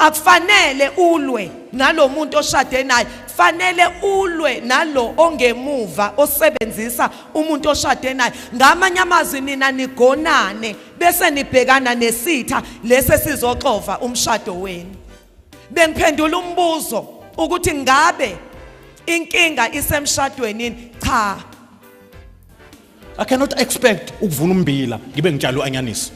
akufanele ulwe nalo muntu oshade naye, fanele ulwe nalo ongemuva osebenzisa umuntu oshade naye. Ngamanye amazwi nina nigonane bese nibhekana nesitha lese sizoxova umshado wenu. Bengiphendula umbuzo ukuthi ngabe inkinga isemshadweni? Cha. I cannot expect ukuvuna umbila ngibe ngitshalo u-anyanisi.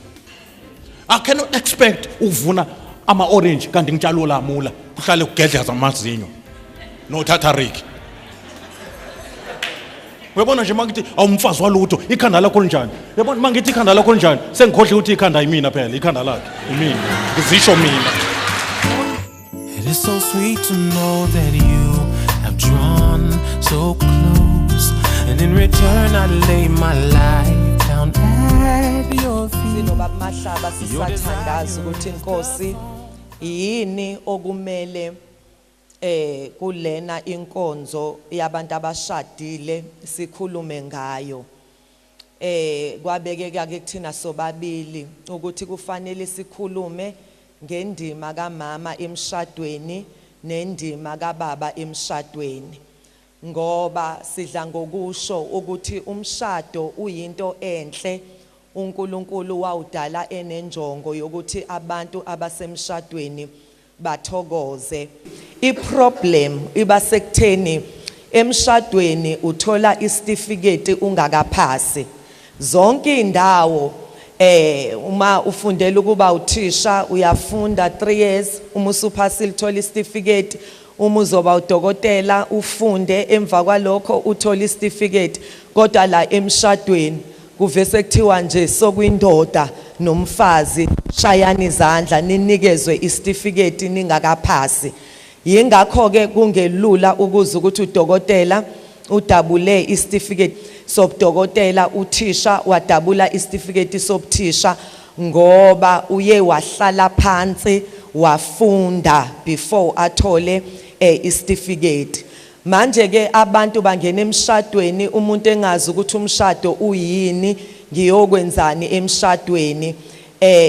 I cannot expect ukuvuna ama-orange kanti ngitshalo ulamula kuhlale kugedleza amazinyo nothathariki. Uyabona nje mangithi awumfazi walutho ikhanda lakho linjani? Uyabona mangithi ikhanda lakho linjani? Sengikhohle ukuthi ikhanda yimina phela, ikhanda lakhe yimina. Ngizisho mina. It is so sweet to know that you have drawn so close, and in return I lay my life down at your feet. Sinoba Mahlaba sisathandaza ukuthi inkosi yini okumele kulena inkonzo yabantu abashadile sikhulume ngayo. Kwabekeka ke kuthina sobabili ukuthi kufanele sikhulume ngendima kamama emshadweni nendima kababa emshadweni, ngoba sidla ngokusho ukuthi umshado uyinto enhle uNkulunkulu wawudala enenjongo yokuthi abantu abasemshadweni bathokoze. Iproblem iba sekutheni emshadweni uthola isitifiketi ungakaphasi. Zonke indawo uma ufundela ukuba uthisha uyafunda 3 years, uma usuphasile uthola isitifiketi. Uma uzoba udokotela ufunde, emva kwalokho uthola isitifiketi. Kodwa la emshadweni kuvese kuthiwa nje sokwindoda nomfazi shayani izandla ninikezwe isitifiketi ningakaphasi. Yingakho ke kungelula ukuze ukuthi udokotela udabule isitifiketi sobudokotela, uthisha wadabula isitifiketi sobuthisha, ngoba uye wahlala phansi wafunda before athole isitifiketi. Manje ke abantu bangena emshadweni umuntu engazi ukuthi umshado uyini, ngiyokwenzani emshadweni,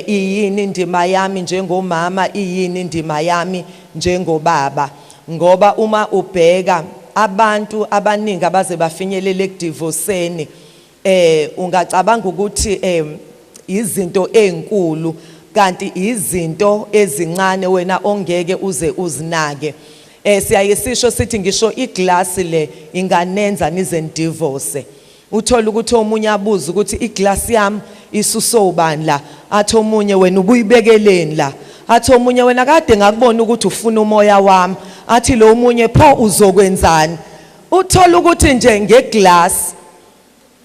iyini indima yami njengomama, iyini indima yami njengobaba. Ngoba uma ubheka abantu abaningi abaze bafinyelele kudivorceni, ungacabanga ukuthi izinto ezinkulu kanti izinto ezincane wena ongeke uze uzinake. Siyayisisho sithi ngisho iglass le inganenza nize divorce. Uthola ukuthi omunye abuza ukuthi iglass yami isuso ubani la, athi omunye wena ubuyibekeleni la, athi omunye wena kade ngakubona ukuthi ufuna umoya wami, athi lo omunye pho uzokwenzani. Uthola ukuthi nje ngeglass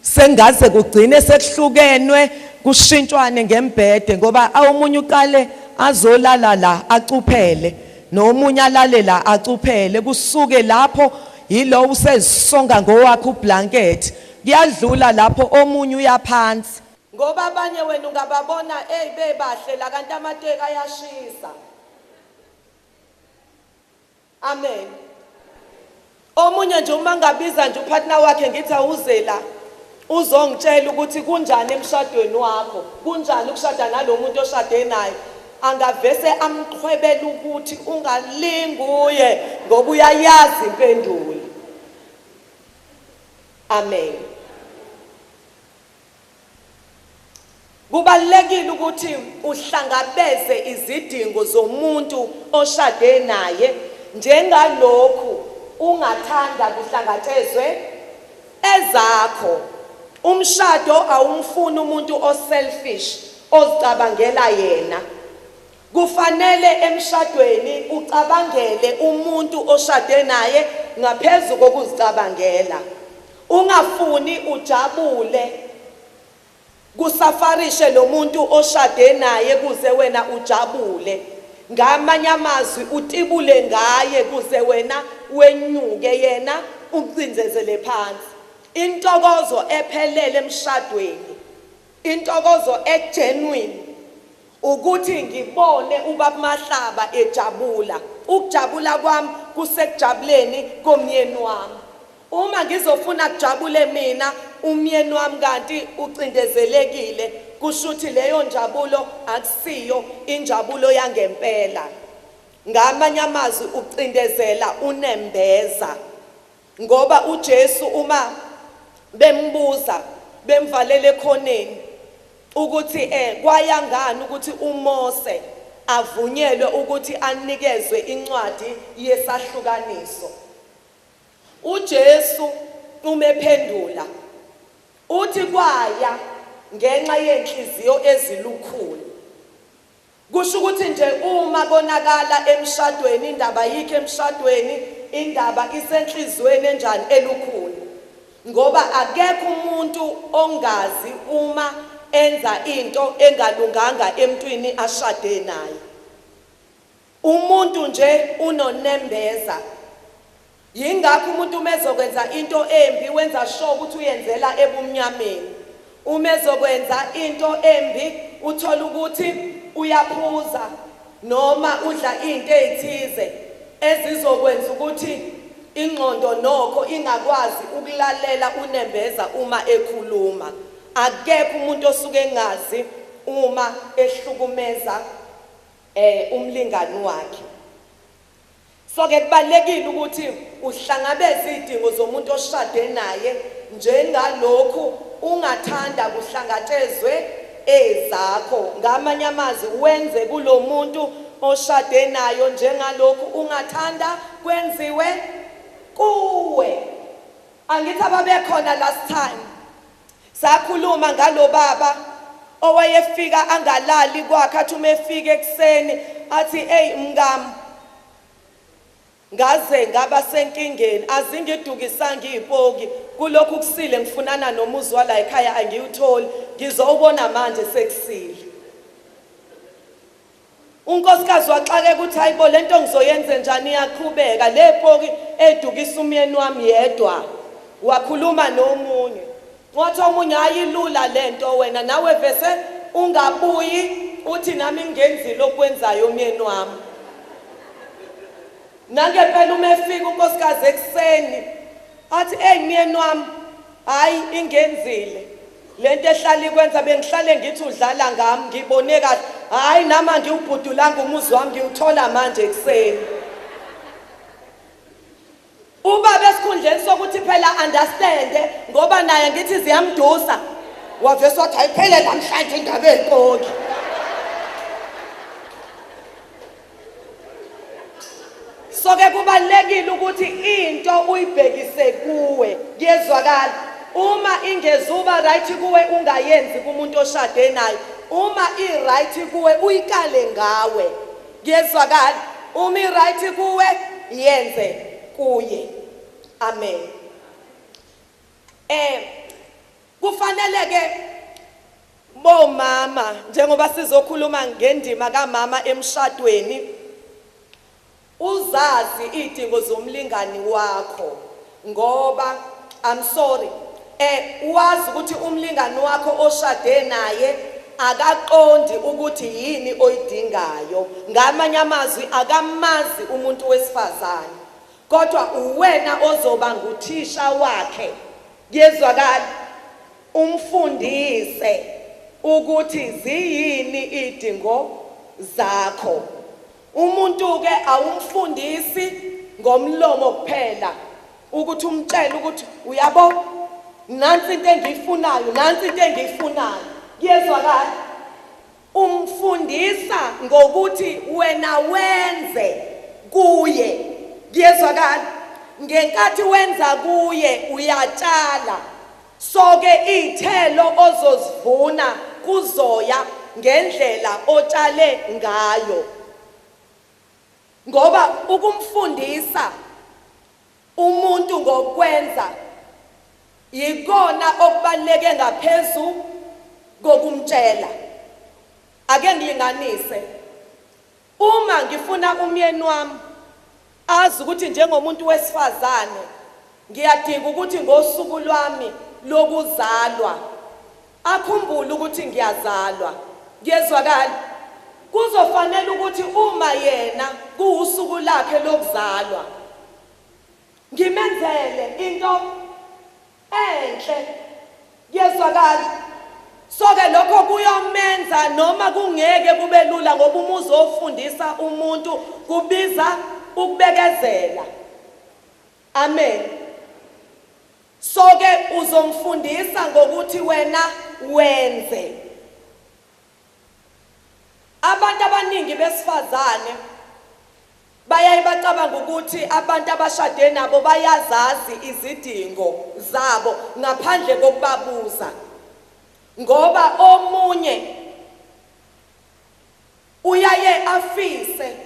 sengaze kugcine sekuhlukenwe kushintshwane ngembhede, ngoba awumunye uqale azolala la acuphele nomunye alale la acuphele, kusuke lapho yilo usezisonga ngowakhe ublanket, kuyadlula lapho omunye uyaphansi. Ngoba abanye wena ungababona bebahle la kanti amateka ayashisa. Amen. Omunye nje uma ngabiza nje upartner wakhe ngithi awuze la uzongitshela ukuthi kunjani emshadweni wakho, kunjani ukushada nalomuntu oshade naye, angavese amqhwebela ukuthi ungalinguye ngoba uyayazi impendulo. Amen. Kubalekile ukuthi uhlangabeze izidingo zomuntu oshade naye, njengalokhu ungathanda kuhlangatshezwe ezakho. Umshado awumfuni umuntu oselfish ozicabangela yena. Kufanele emshadweni ucabangele umuntu oshade naye ngaphezulu kokuzicabangela. Ungafuni ujabule kusafarishe lo muntu oshade naye kuze wena ujabule. Ngamanye amazwi utibule ngaye kuze wena wenyuke yena ucinzezele phansi. Intokozo ephelele emshadweni, intokozo egenuine, ukuthi ngibone ubaba Mahlaba ejabula. Ukujabula kwami kusekujabuleni komyeni wami. Uma ngizofuna kujabule mina umyeni wami kanti ucindezelekile, kusho ukuthi leyo njabulo akusiyo injabulo yangempela. ngamanye amazwi ucindezela unembeza ngoba uJesu uma bembuza bemvalele ekhoneni ukuthi kwayangani ukuthi uMose avunyelwe ukuthi anikezwe incwadi yesahlukaniso. uJesu umephendula uthi kwaya ngenxa yenhliziyo ezilukhuni. Kusho ukuthi nje uma konakala emshadweni indaba yikho emshadweni indaba isenhlizweni enjani elukhuni. Ngoba akekho umuntu ongazi uma enza into engalunganga emntwini ashade naye. Umuntu nje unonembeza. Yingakho umuntu umezokwenza into embi wenza sure ukuthi uyenzela ebumnyameni. Umezokwenza into embi uthola ukuthi uyaphuza noma udla into ezithize ezizokwenza ukuthi ingqondo nokho ingakwazi ukulalela unembeza uma ekhuluma. Akekho umuntu osuke engazi uma ehlukumeza umlingani wakhe. So ke kubalekile ukuthi uhlangabeze izidingo zomuntu oshade naye njengalokhu ungathanda kuhlangatshezwe ezakho. Ngamanye amazwi wenze kulomuntu oshade nayo njengalokhu ungathanda kwenziwe kuwe. Angithi ababekhona last time sakhuluma ngalo baba owayefika angalali kwakhe athi umefika ekseni athi hey mngami ngaze ngaba senkingeni azingidukisanga izipoki kulokhu kusile ngifunana nomuzi wala ekhaya angiyutholi ngizobona manje sekusile. Unkosikazi waxake ukuthi hayibo lento ngizoyenza njani iyaqhubeka lepoki edukisa umyeni wami yedwa. Wakhuluma nomunye wathi omunye ayilula lento wena nawe vese ungabuyi uthi nami ngenzile okwenzayo umyeni wami. Nangempela umefika unkosikazi ekseni athi myeni wami hayi ingenzile lento ehlala ikwenza bengihlale ngithi udlala ngami ngibone kahle hayi nama ngiwubhudulanga umuzi wami ngiwuthola manje ekseni. Ubaba esikhundleni sokuthi phela understand ngoba naye ngithi ziyamdusa wavese wathi ayiphele namhlanje indaba ezipoki. So ke kubalekile ukuthi into uyibhekise kuwe kuyezwakala. Uma ingezuba right kuwe ungayenzi kumuntu oshade naye. Uma i-right kuwe uyikale ngawe kuyezwakala. Uma i-right kuwe yenze kuye. Amen. Kufanele ke bomama njengoba sizokhuluma ngendima kaMama emshadweni uzazi izidingo zomlingani wakho ngoba I'm sorry wazi ukuthi umlingani wakho oshade naye akaqondi ukuthi yini oyidingayo. Ngamanye amazwi akamazi umuntu wesifazane kodwa uwena ozoba nguthisha wakhe kuyezwakala umfundise ukuthi ziyini izidingo zakho. Umuntu ke awumfundisi ngomlomo kuphela ukuthi umtshele ukuthi uyabo nansi into engiyifunayo nansi into engiyifunayo kuyezwakala. Umfundisa ngokuthi wena wenze kuye kuyezwakala. Ngenkathi wenza kuye uyatshala so ke izithelo ozozivuna kuzoya ngendlela otshale ngayo. Ngoba ukumfundisa umuntu ngokwenza yikona okubaleke ngaphezulu kokumtshela. Ake ngilinganise. Uma ngifuna umyeni wami azi ukuthi njengomuntu wesifazane ngiyadinga ukuthi ngosuku lwami lokuzalwa akhumbule ukuthi ngiyazalwa kuyezwakala. Kuzofanele ukuthi uma yena kuusuku lakhe lokuzalwa ngimenzele into enhle kuyezwakala. So ke lokho kuyomenza noma kungeke kube lula ngoba uma uzofundisa umuntu kubiza ukubekezela. Amen. So ke uzomfundisa ngokuthi wena wenze. Abantu abaningi besifazane bayaye bacabanga ukuthi abantu abashade nabo bayazazi izidingo zabo ngaphandle kokubabuza. Ngoba omunye uyaye afise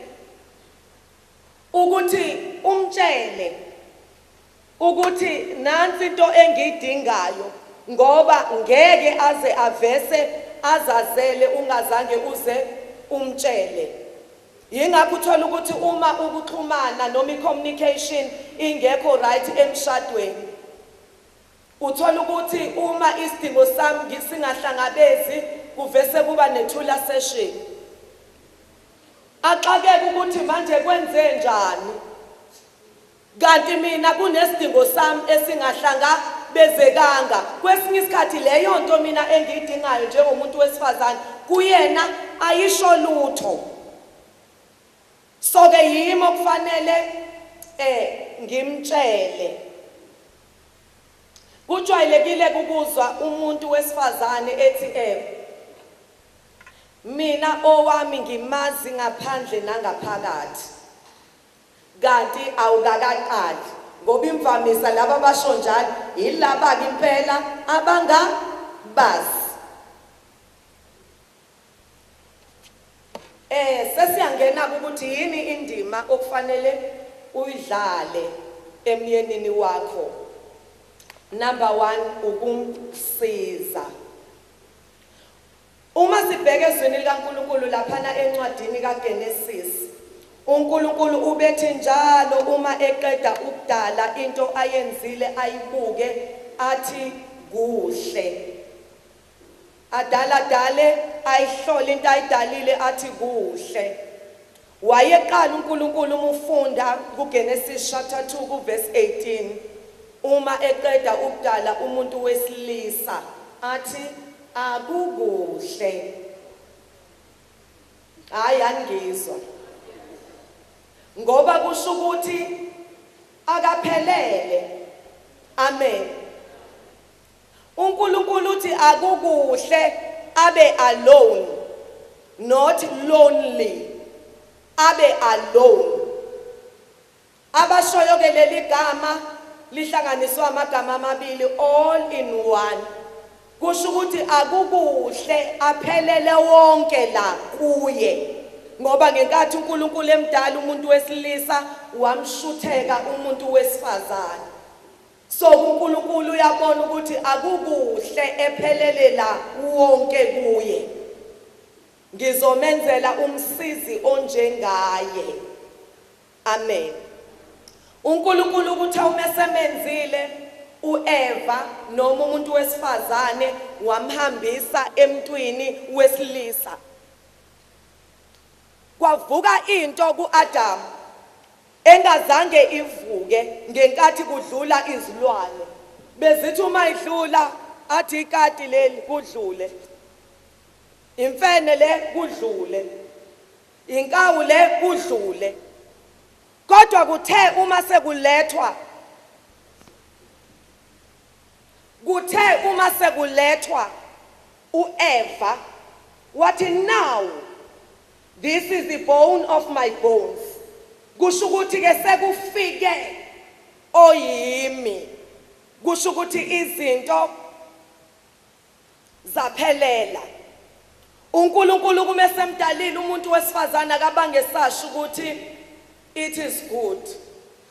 ukuthi umtshele ukuthi nansi into engiyidingayo ngoba ngeke aze avese azazele ungazange uze umtshele. Yingakho uthola ukuthi uma ukuxhumana noma i-communication ingekho right emshadweni, uthola ukuthi uma isidingo sami singahlangabezi kuvese kuba nethula session. Axakeke ukuthi manje kwenze njani kanti mina kunesidingo sami esingahlangabezekanga. Kwesinye isikhathi leyo nto mina engiyidingayo njengomuntu wesifazane kuyena ayisho lutho. So ke yimo kufanele ngimtshele. Kujwayelekile ukuzwa umuntu wesifazane ethi mina owami ngimazi ngaphandle nangaphakathi kanti awukakaqali ngoba imvamisa laba basho njalo yilaba ke impela abangabazi. Sesiyangena ukuthi yini indima okufanele uyidlale emyenini wakho. Number 1 ukumsiza. Uma sibheke ezweni likaNkulunkulu laphana encwadini kaGenesis, uNkulunkulu ubethi njalo uma eqeda ukudala into ayenzile ayibuke athi kuhle. Adala ayihlole into ayidalile athi kuhle. Wayeqala uNkulunkulu umufunda kuGenesis chapter 2 ku verse 18. Uma eqeda ukudala umuntu wesilisa athi akukuhle. Hayi angizwa. Ngoba kusho ukuthi akaphelele. Amen. uNkulunkulu uthi akukuhle abe alone, not lonely. Abe alone. Abashoyo ke leli gama lihlanganiswa amagama amabili all in one. Kusho ukuthi akukuhle aphelele wonke la kuye. Ngoba ngenkathi uNkulunkulu emdala umuntu wesilisa wamshutheka umuntu wesifazane. So uNkulunkulu uyabona ukuthi akukuhle ephelele la wonke kuye. Ngizomenzela umsizi onjengaye. Amen. uNkulunkulu ukuthi umesemenzile uEva noma umuntu wesifazane wamhambisa emntwini wesilisa. Kwavuka into kuAdam engazange ivuke ngenkathi kudlula izilwane. Bezithi uma idlula athi ikati leli kudlule, imfene le kudlule, inkawu le kudlule. Kodwa kuthe uma sekulethwa uEva wathi now this is the bone of my bones. Kusho ukuthi ke sekufike oyimi. Kusho ukuthi izinto zaphelela. uNkulunkulu kumesemdalile umuntu wesifazana akabange sasho ukuthi it is good.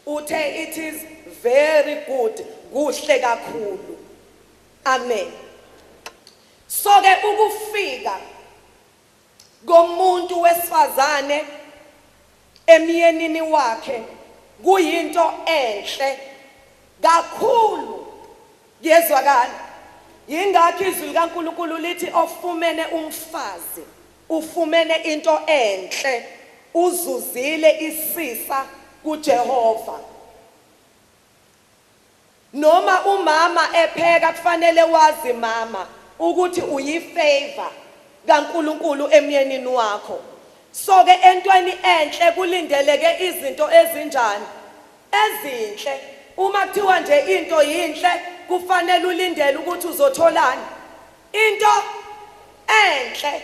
Uthe it is very good. Kuhle kakhulu. Amen. So ke ukufika komuntu wesifazane emyenini wakhe kuyinto enhle kakhulu. Yezwakala. Yingakho izwi likaNkulunkulu lithi ofumene umfazi ufumene into enhle, uzuzile isisa kuJehova. Noma umama epheka kufanele wazi mama ukuthi uyifavor kaNkulunkulu emyenini wakho. So ke entweni enhle kulindeleke izinto ezinjani? Ezinhle. Uma kuthiwa nje into yinhle kufanele ulindele ukuthi uzotholani? Into enhle.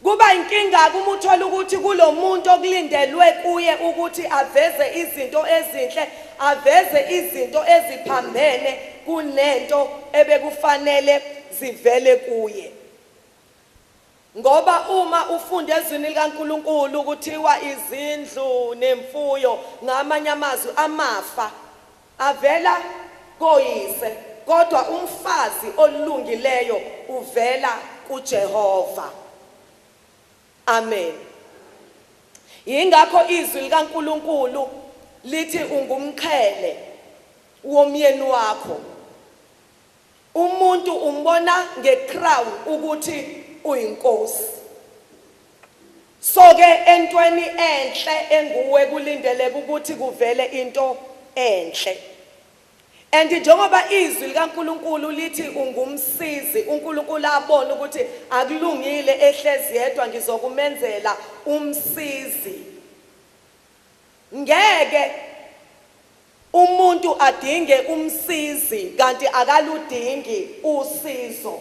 Kuba inkinga uma uthola ukuthi kulomuntu okulindelwe kuye ukuthi aveze izinto ezinhle, aveze izinto eziphambene kunento ebekufanele zivele kuye. Ngoba uma ufunda ezwini likaNkulunkulu kuthiwa izindlu nemfuyo ngamanye amazwi amafa avela koyise, kodwa umfazi olungileyo uvela kuJehova. Amen. Yingakho izwi likaNkulunkulu lithi ungumqhele womyeni wakho. Umuntu umbona ngecrown ukuthi uyinkosi. So ke entweni enhle enguwe kulindeleke ukuthi kuvele into enhle. And njengoba izwi likaNkulunkulu lithi ungumsizi, uNkulunkulu abona ukuthi akulungile ehlezi yedwa ngizokumenzela umsizi. Ngeke umuntu adinge umsizi kanti akaludingi usizo.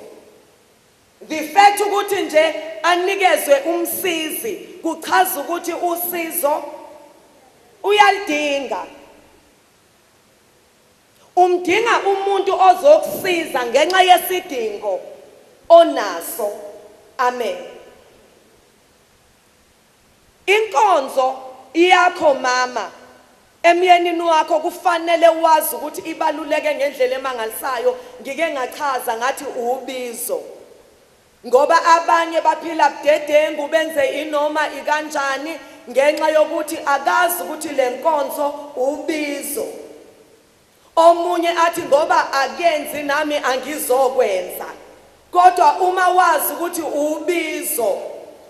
The fact ukuthi nje anikezwe umsizi kuchaza ukuthi usizo uyalidinga. Umdinga umuntu ozokusiza ngenxa yesidingo onaso. Amen. Inkonzo yakho mama emyenini wakho kufanele wazi ukuthi ibaluleke ngendlela emangalisayo. Ngike ngachaza ngathi ubizo. Ngoba abanye baphila budedengu benze inoma ikanjani ngenxa yokuthi akazi ukuthi lenkonzo ubizo. Omunye athi ngoba akenzi nami angizokwenza. Kodwa uma wazi ukuthi ubizo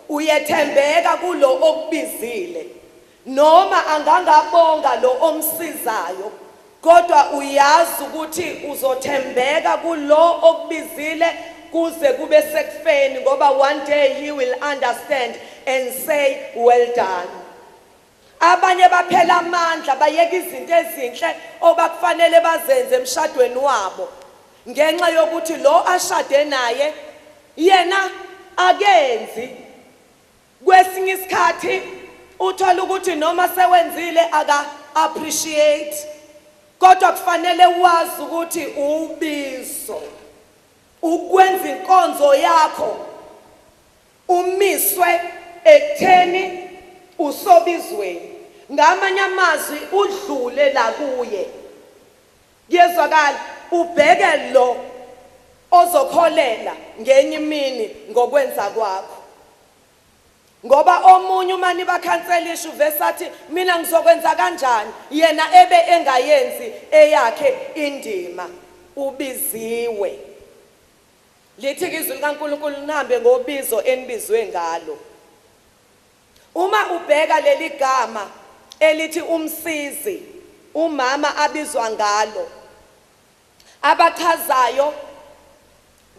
uyethembeka kulo okubizile. Noma angangabonga lo omsizayo, kodwa uyazi ukuthi uzothembeka kulo okubizile kuze kube sekufeni ngoba one day he will understand and say well done. Abanye baphela amandla bayeka izinto ezinhle obakufanele bazenze emshadweni wabo ngenxa yokuthi lo ashade naye yena akenzi. Kwesinye isikhathi uthola ukuthi noma sewenzile aka appreciate, kodwa kufanele wazi ukuthi ubizo ukwenza inkonzo yakho umiswe ekutheni usobizweni. Ngamanye amazwi udlule la kuye. Yezwakala ubheke lo ozokholela ngenye imini ngokwenza kwakho. Ngoba omunye umani bakhanselisha uvese athi mina ngizokwenza kanjani yena ebe engayenzi eyakhe indima. Ubiziwe. Lithi izwi likaNkulunkulu nihambe ngobizo enibizwe ngalo. Uma ubheka leli gama elithi umsizi, umama abizwa ngalo, abachazayo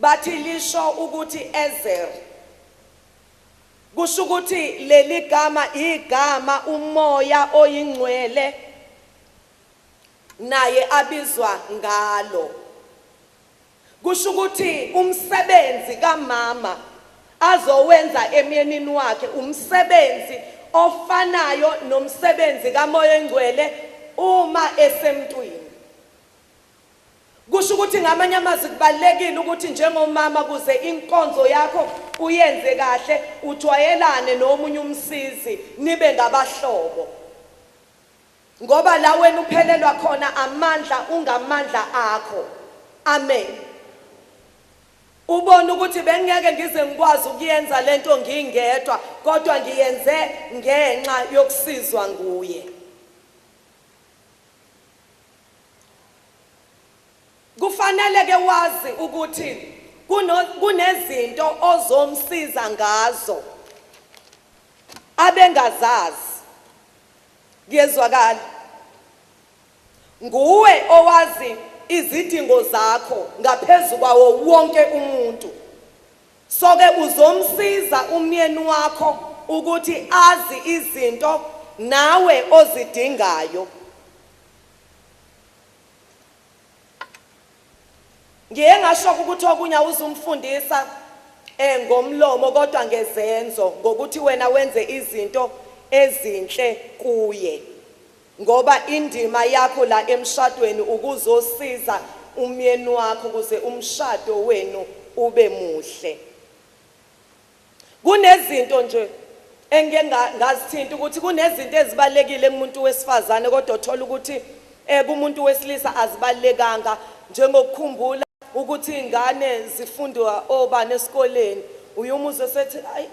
bathi lisho ukuthi Ezer. Kusho ukuthi leli gama igama umoya oyingcwele naye abizwa ngalo. Kusho ukuthi umsebenzi kaMama azowenza emyenini wakhe umsebenzi ofanayo nomsebenzi kaMoya engcwele uma esemntwini. Kusho ukuthi ngamanye amazwi kubalekile ukuthi njengomama kuze inkonzo yakho uyenze kahle ujwayelane nomunye umsizi nibe ngabahlobo. Ngoba la wena uphelelwa khona amandla ungamandla akho. Amen. Ubona ukuthi bengeke ngize ngikwazi ukuyenza lento ngingedwa kodwa ngiyenze ngenxa yokusizwa nguye. Kufanele ke wazi ukuthi kunezinto ozomsiza ngazo abengazazi. Ngiyezwakala. Nguwe owazi izidingo zakho ngaphezulu kwawo wonke umuntu. So ke uzomsiza umyeni wakho ukuthi azi izinto nawe ozidingayo. Ngiye ngasho ukuthi okunye uzumfundisa ngomlomo kodwa ngezenzo ngokuthi wena wenze izinto ezinhle kuye. Ngoba indima yakho la emshadweni ukuzosiza umyeni wakho ukuze umshado wenu ube muhle. Kunezinto nje engengazithinta ukuthi kunezinto ezibalekile kumuntu wesifazane kodwa uthola ukuthi kumuntu wesilisa azibalekanga, njengokukhumbula ukuthi ingane zifundwa obani esikoleni. Uyumuzo sethi ayi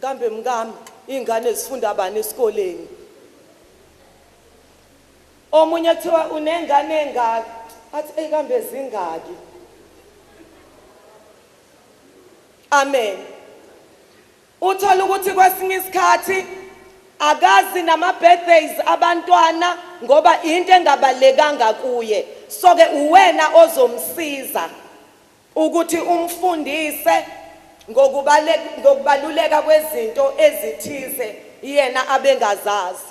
kambe mngami ingane zifunda abani esikoleni. Omunye kuthiwa unengane engaki, athi kambe zingaki. Amen. Uthola ukuthi kwesinye isikhathi akazi nama birthdays abantwana ngoba into engabalekanga kuye. So ke uwena ozomsiza ukuthi umfundise ngokubaluleka kwezinto ezithize yena abengazazi.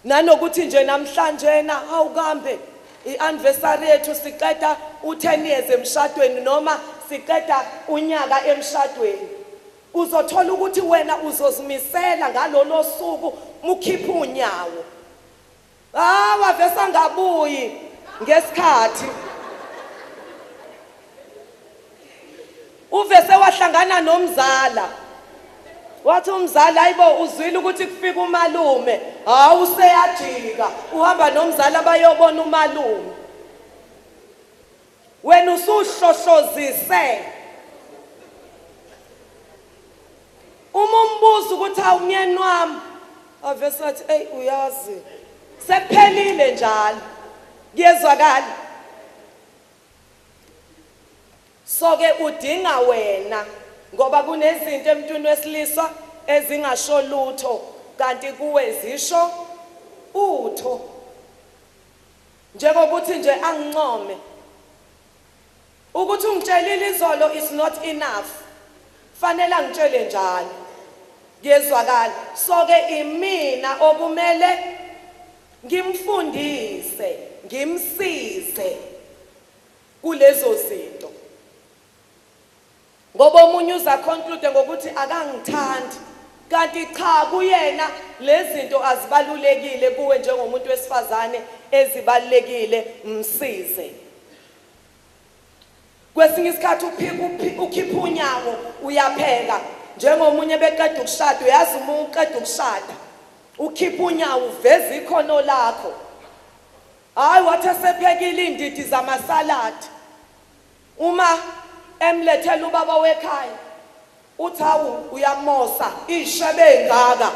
Nanokuthi nje namhlanje awukambe ianniversary yethu siqeda u10 years emshadweni noma siqeda unyaka emshadweni. Uzothola ukuthi wena uzozimisela ngalolo suku mukhipha unyawo. Wavesa ngabuyi ngesikhathi. Uvese wahlangana nomzala. Wathi umzala hayibo uzwile ukuthi kufika umalume. Useyajika uhamba nomzala bayobona umalume. Wena usuhlohlozise. Umumbuzo ukuthi awumyeni wami. Avese athi uyazi sephelile njalo. Kuyezwakala. So ke udinga wena ngoba kunezinto emntwini wesilisa ezingasho lutho kanti kuwe zisho utho. Njengokuthi nje angincome ukuthi ungitshelile izolo is not enough. Fanele angitshele njalo. Kuyezwakala. So ke imina okumele ngimfundise, ngimsize kulezo zinto. Ngoba omunye uza conclude ngokuthi akangithandi kanti cha kuyena lezinto azibalulekile kuwe njengomuntu wesifazane ezibalulekile msize. Kwesinye isikhathi ukhipha unyawo uyapheka njengomunye beqeda ukushada uyazi uma uqeda ukushada ukhipha unyawo uveza ikhono lakho. Hayi wathi sephekile indidi zamasaladi. Uma emlethela ubaba wekhaya uthi hawu uyamosa ishebe engaka.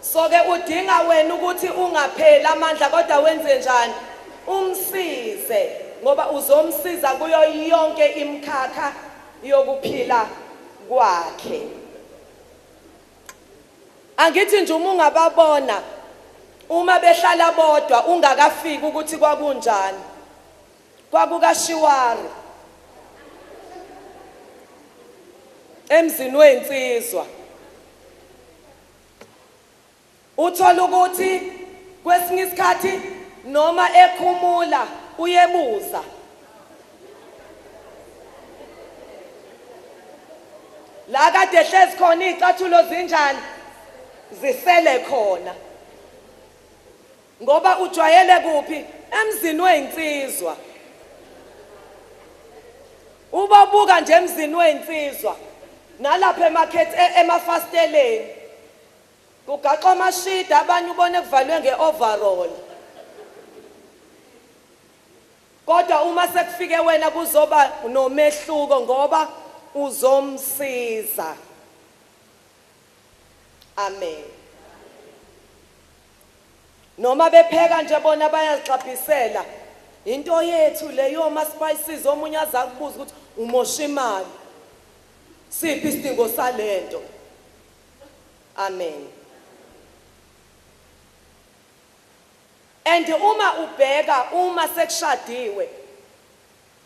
So ke udinga wena ukuthi ungapheli amandla kodwa wenze njani? Umsize ngoba uzomsiza kuyo yonke imkhakha yokuphila kwakhe. Angithi nje uma ungababona uma behlala bodwa ungakafiki ukuthi kwakunjani. Kwakukashiwari emzini weinsizwa. Uthola ukuthi kwesinye isikhathi noma ekhumula uyebuza. La kade hlezi khona izicathulo zinjani zisele khona. Ngoba ujwayele kuphi emzini weinsizwa. Ubabuka nje emzini weinsizwa nalapha emafasteleni kugaxa amashida abanye ubone kuvalwe ngeoverall. Kodwa uma sekufike wena kuzoba nomehluko ngoba uzomsiza. Amen. Noma bepheka nje bona bayazixabhisela. Into yethu leyo ma spices omunye azakubuza ukuthi umosha imali. Siphi isidingo salento? Amen. And uma ubheka uma sekushadiwe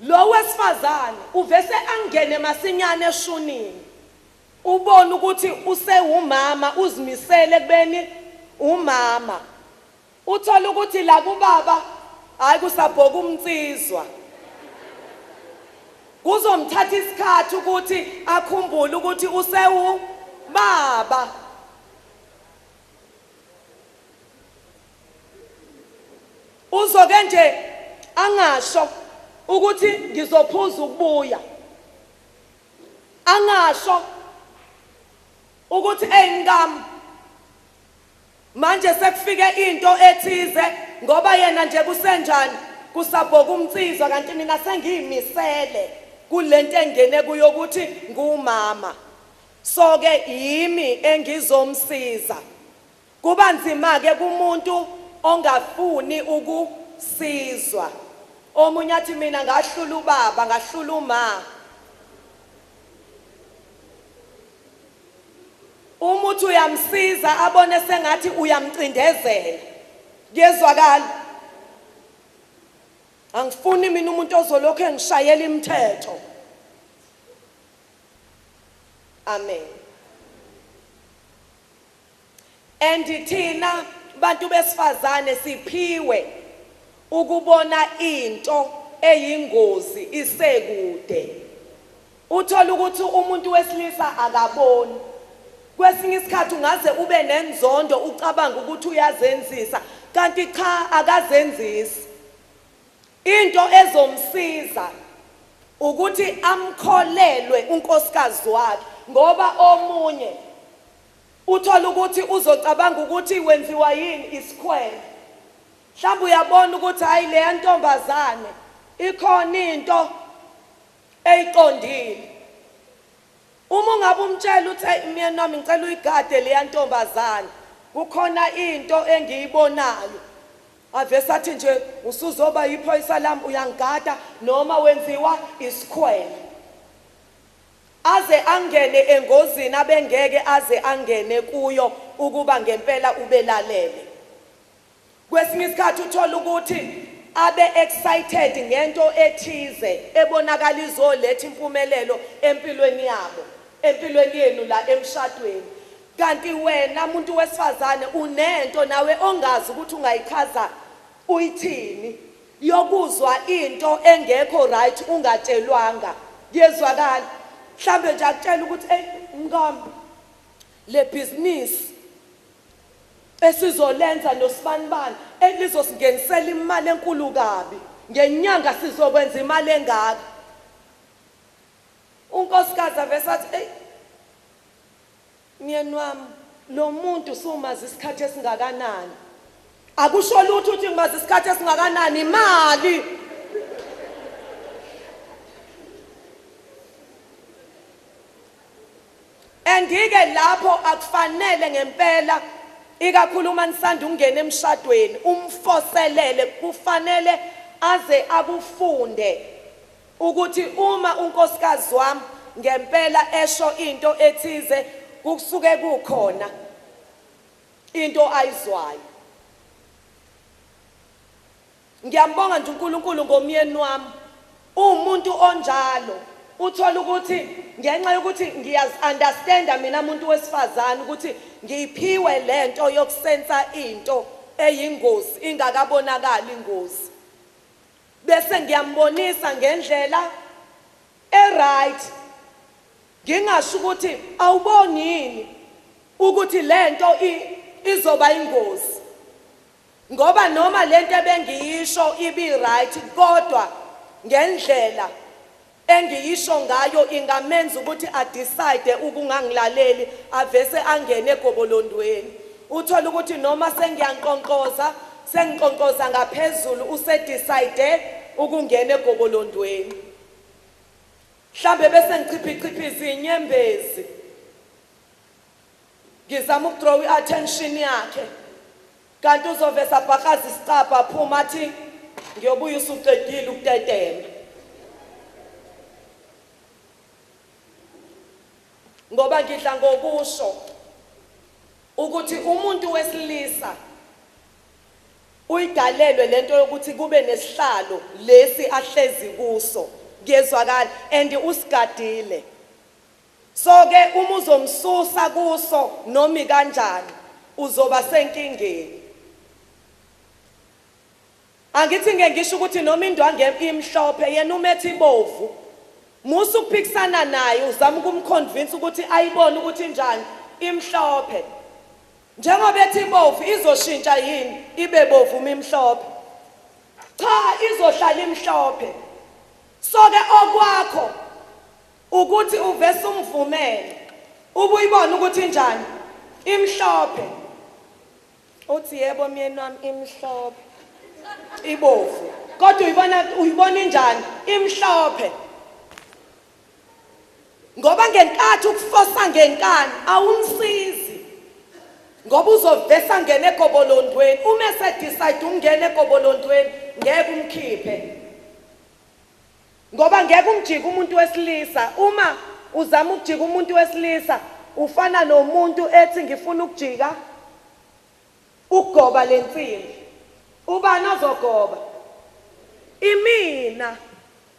lo wesifazane uvese angene masinyane eshunini ubona ukuthi usewumama uzimisele kubeni umama uthola ukuthi la kubaba hayi kusabhoka umnsizwa kuzomthatha isikhathi ukuthi akhumbule ukuthi usewubaba uzoke nje angasho ukuthi ngizophuza ukubuya angasho ukuthi ngam manje sekufike into ethize ngoba yena nje kusenjani kusabhoka umnsizwa kanti mina sengiyimisele kulento engene kuyo ukuthi ngumama so ke yimi engizomsiza kuba nzima ke kumuntu ongafuni ukusizwa omunye athi mina ngahlula ubaba ngahlula uma umuntu uyamsiza abone sengathi uyamcindezela kuyezwakala angifuni mina umuntu ozolokho engishayela imithetho amen and thina bantu besifazane siphiwe ukubona into eyingozi isekude uthola ukuthi umuntu wesilisa akaboni kwesinye isikhathi ungaze ube nenzondo ucabanga ukuthi uyazenzisa kanti cha akazenzisi into ezomsiza ukuthi amkholelwe unkosikazi wakhe ngoba omunye uthola ukuthi uzocabanga ukuthi wenziwa yini isikhwele mhlawumbe uyabona ukuthi hayi le ntombazane ikhona into eyiqondile uma ungabe umtshela uthi mina nami ngicela uyigade le ntombazane kukhona into engiyibonayo avese athi nje usuzoba yiphoyisa lami uyangigada noma wenziwa isikhwele aze angene engozini abengeke aze angene kuyo ukuba ngempela ubelalele kwesinye isikhathi uthola ukuthi abe excited ngento ethize ebonakala izoletha impumelelo empilweni yabo empilweni yenu la emshadweni kanti wena umuntu wesifazane unento nawe ongazi ukuthi ungayichaza uyithini yokuzwa into engekho right ungatshelwanga yezwakala mhlambe nje akutshela ukuthi mngami le business esizolenza noSibanibani elizosingenisela imali enkulu kabi ngenyanga sizokwenza imali engaka unkosikazi avesathi myeni wami lo muntu sumazi isikhathi esingakanani akusho lutho uthi ngimazi isikhathi esingakanani imali andike lapho akufanele ngempela ikakhulu uma nisanda ungena emshadweni umfoselele kufanele aze akufunde ukuthi uma unkosikazi wami ngempela esho into ethize kusuke kukhona into ayizwayo ngiyambonga nje uNkulunkulu ngomyeni wami umuntu onjalo uthola ukuthi ngenxa yokuthi ngiyazi-understanda mina umuntu wesifazane ukuthi ngiyiphiwe lento yokusensa into eyingozi ingakabonakali ingozi bese ngiyambonisa ngendlela right ngingasho ukuthi awuboni yini ukuthi lento izoba ingozi ngoba noma lento ebengiyisho ibi right kodwa ngendlela engiyisho ngayo ingamenza ukuthi adecide ukungangilaleli avese angene egobolondweni uthola ukuthi noma sengiqonqoza ngaphezulu usedecide ukungena egobolondweni mhlambe bese ngichiphichiphiza inyembezi ngizama ukudraw iattention yakhe kanti uzovesa abhakaza isicapha aphuma athi ngiyobuya usuqedile ukutetema ngoba ngidla ngokusho ukuthi umuntu wesilisa uyidalelwe lento yokuthi kube nesihlalo lesi ahlezi kuso kuyezwakala and usigadile. So ke uma uzomsusa kuso noma kanjani uzoba senkingeni. Angithi ngeke ngisho ukuthi noma indwangu imhlophe yena umethi ibovu musu ukuphikisana naye uzama ukumconvince ukuthi ayibone ukuthi njani imhlophe. Njengoba ethi ibovu izoshintsha yini ibe bovu imhlophe? Cha, izohlala imhlophe. So ke okwakho ukuthi uvese umvumele ubuyibona ukuthi njani imhlophe. Uthi yebo myeni wami imhlophe ibovu kodwa uyibona njani imhlophe? Ngoba ngenkathi ukufosa ngenkani awumsizi ngoba uzovesa ngene egobolondweni. Uma esedecide ungena egobolondweni ngeke umkhiphe ngoba ngeke umjike umuntu wesilisa. Uma uzama ukujika umuntu wesilisa ufana nomuntu ethi ngifuna ukujika ugoba lensimbi. Ubani ozogoba? Imina.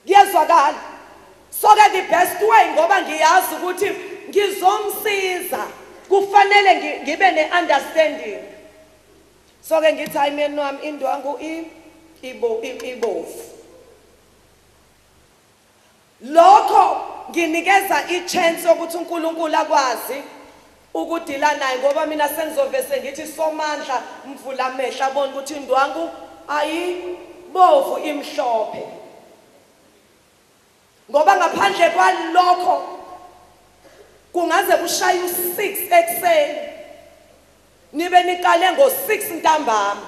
Kuyezwakala. So ke the best way ngoba ngiyazi ukuthi ngizomsiza kufanele ngibe neunderstanding. So ke ngithi hayi myeni wami indwangu ibovu. Lokho nginikeza ichance ukuthi uNkulunkulu akwazi ukudila naye ngoba mina sengizovese ngithi somandla mvula amehla abone ukuthi indwangu ayibovu imhlophe. Ngoba ngaphandle kwalokho kungaze kushaye u6 ekseni nibe niqale ngo6 ntambama.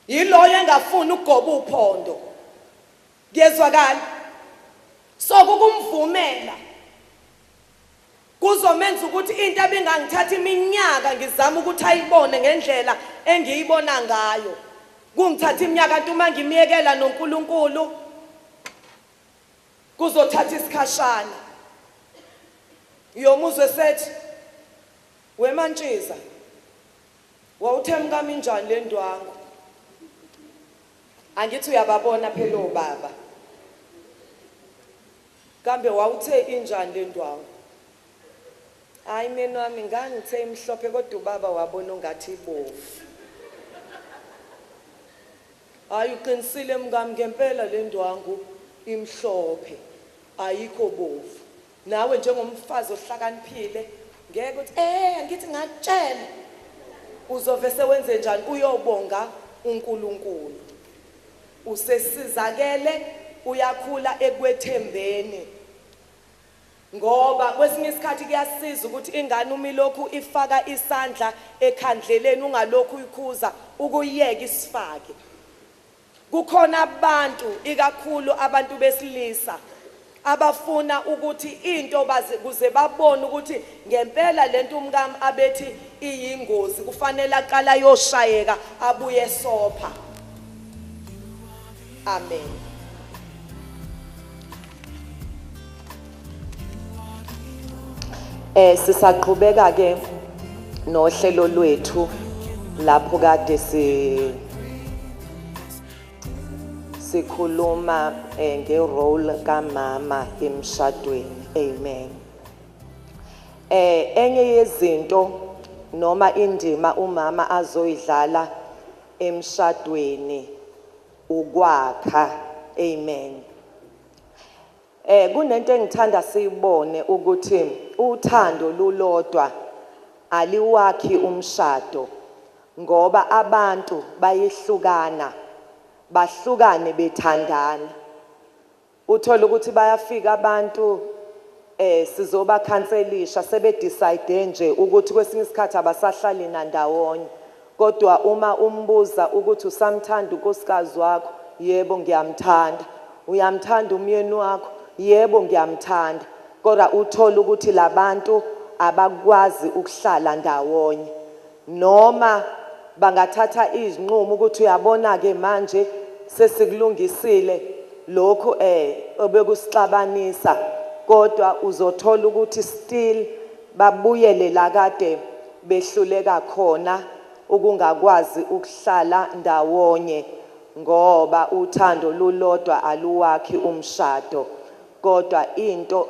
Yiloyo engafuni ukugoba uphondo. Kuyezwakala. So kukumvumela kuzomenza ukuthi into ebingangithatha iminyaka ngizama ukuthi ayibone ngendlela engiyibona ngayo. Kungithatha iminyaka kanti uma ngimiyekela noNkulunkulu kuzothatha isikhashana. Yomuzwe sethi wemantshiza wawuthemka minjani le ndwangu? Angithi uyababona phela obaba. Kambe wawuthe injani le ndwangu? Hayi myeni wami ngangithe imhlophe kodwa ubaba wabona ungathi ibovu. Hayi uqinisile mngami ngempela le ndwangu imhlophe ayikho bovu. Nawe njengomfazi ohlakaniphile ngeke uthi ngithi ngakutshela. Uzovese wenze njani? Uyobonga uNkulunkulu. Usesizakele uyakhula ekwethembeni. Ngoba kwesinye isikhathi kuyasiza ukuthi ingane umilokhu ifaka isandla ekhandleleni ungalokhu uyikhuza ukuyeka isifake. Kukhona abantu ikakhulu abantu besilisa abafuna ukuthi into kuze babone ukuthi ngempela lento umkami abethi iyingozi kufanele aqala yoshayeka abuye sopha. Amen. Sisaqhubeka ke nohlelo lwethu lapho kade sikhuluma ngerole kamama emshadweni. Amen. Enye yezinto noma indima umama azoyidlala emshadweni ukwakha. Amen. Kunento engithanda siyibone ukuthi uthando lulodwa aliwakhi umshado ngoba abantu bayehlukana bahlukane bethandana. Uthola ukuthi bayafika abantu sizoba cancelisha sebe decide nje ukuthi kwesinye isikhathi abasahlali ndawonye. Kodwa uma umbuza ukuthi usamthanda unkosikazi wakho, yebo ngiyamthanda. Uyamthanda umyeni wakho, yebo ngiyamthanda. Kodwa uthola ukuthi labantu abakwazi ukuhlala ndawonye noma bangathatha izinqumo ukuthi uyabona ke manje sesikulungisile lokho obekusixabanisa, kodwa uzothola ukuthi still babuyele la kade behluleka khona ukungakwazi ukuhlala ndawonye ngoba uthando lulodwa aluwakhi umshado kodwa into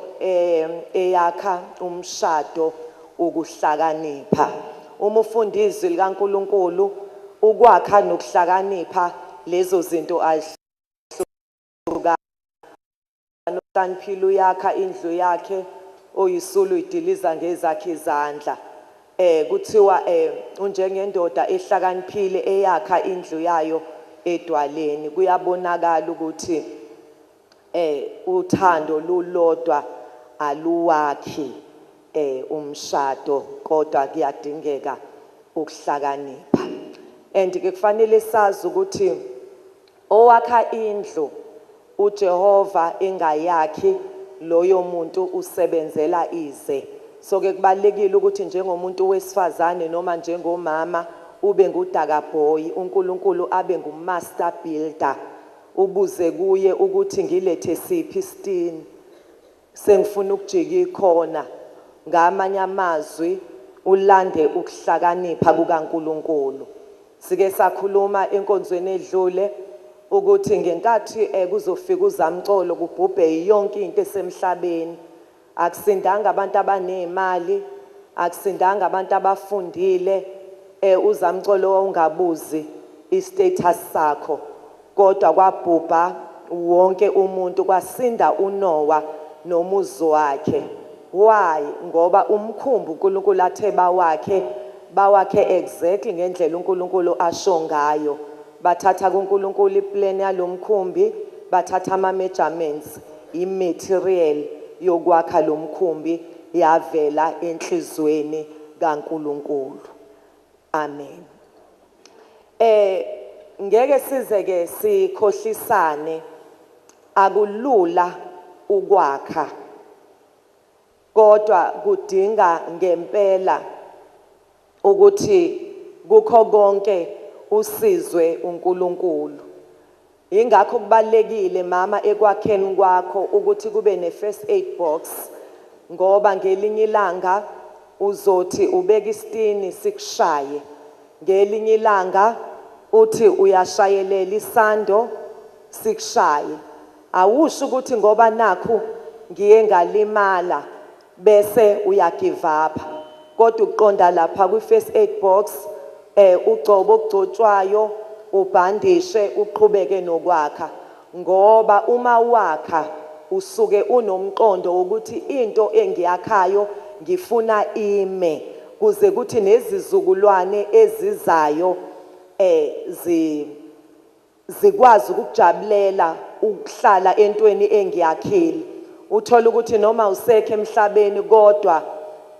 eyakha umshado ukuhlakanipha uma ufunda izwi likaNkuluNkulu ukwakha nokuhlakanipha lezo zinto ahluka nohlaniphilo yakha indlu yakhe oyisulu idiliza ngezakhe izandla kuthiwa unjengendoda ehlakaniphile eyakha indlu yayo edwaleni kuyabonakala ukuthi uthando lulodwa aluwakhi umshado kodwa kuyadingeka ukuhlakanipha and ke kufanele sazi ukuthi owakha indlu uJehova engayakhi loyo muntu usebenzela ize so ke kubalekile ukuthi njengomuntu wesifazane noma njengomama ube ngudakaboy uNkulunkulu abe ngumaster builder ubuze kuye ukuthi ngilethe siphi isitini sengifuna ukujika ikhona ngamanye amazwi ulande ukuhlakanipha kukaNkulunkulu sike sakhuluma enkonzweni edlule ukuthi ngenkathi kuzofika uzamcolo kubhubhe yonke into esemhlabeni akusindanga abantu abanezimali akusindanga abantu abafundile uzamcolo ungabuzi istatus sakho kodwa kwabhubha wonke umuntu kwasinda uNoah nomuzi wakhe why ngoba umkhumbi uNkulunkulu athe bawakhe exactly ngendlela uNkulunkulu asho ngayo bathatha kuNkulunkulu iplan yalomkhumbi bathatha ama measurements imaterial yokwakha lomkhumbi yavela enhlizweni kaNkulunkulu amen ngeke sizeke sikhohlisane akulula ukwakha kodwa kudinga ngempela ukuthi kukho konke usizwe uNkulunkulu ingakho kubalekile mama ekwakheni kwakho ukuthi kube ne first aid box ngoba ngelinye ilanga uzothi ubeka isitini sikushaye ngelinye ilanga uthi uyashayelela isando sikushaye awusho ukuthi ngoba nakho ngiye ngalimala bese uyagive up kodwa uqonda lapha kwi first aid box ugcobo okugcotshwayo ubhandishe uqhubeke nokwakha ngoba uma wakha usuke unomqondo ukuthi into engiyakhayo ngifuna ime kuze kuthi nezizukulwane ezizayo zikwazi ukujabulela ukuhlala entweni engiyakhile uthola ukuthi noma usekho emhlabeni kodwa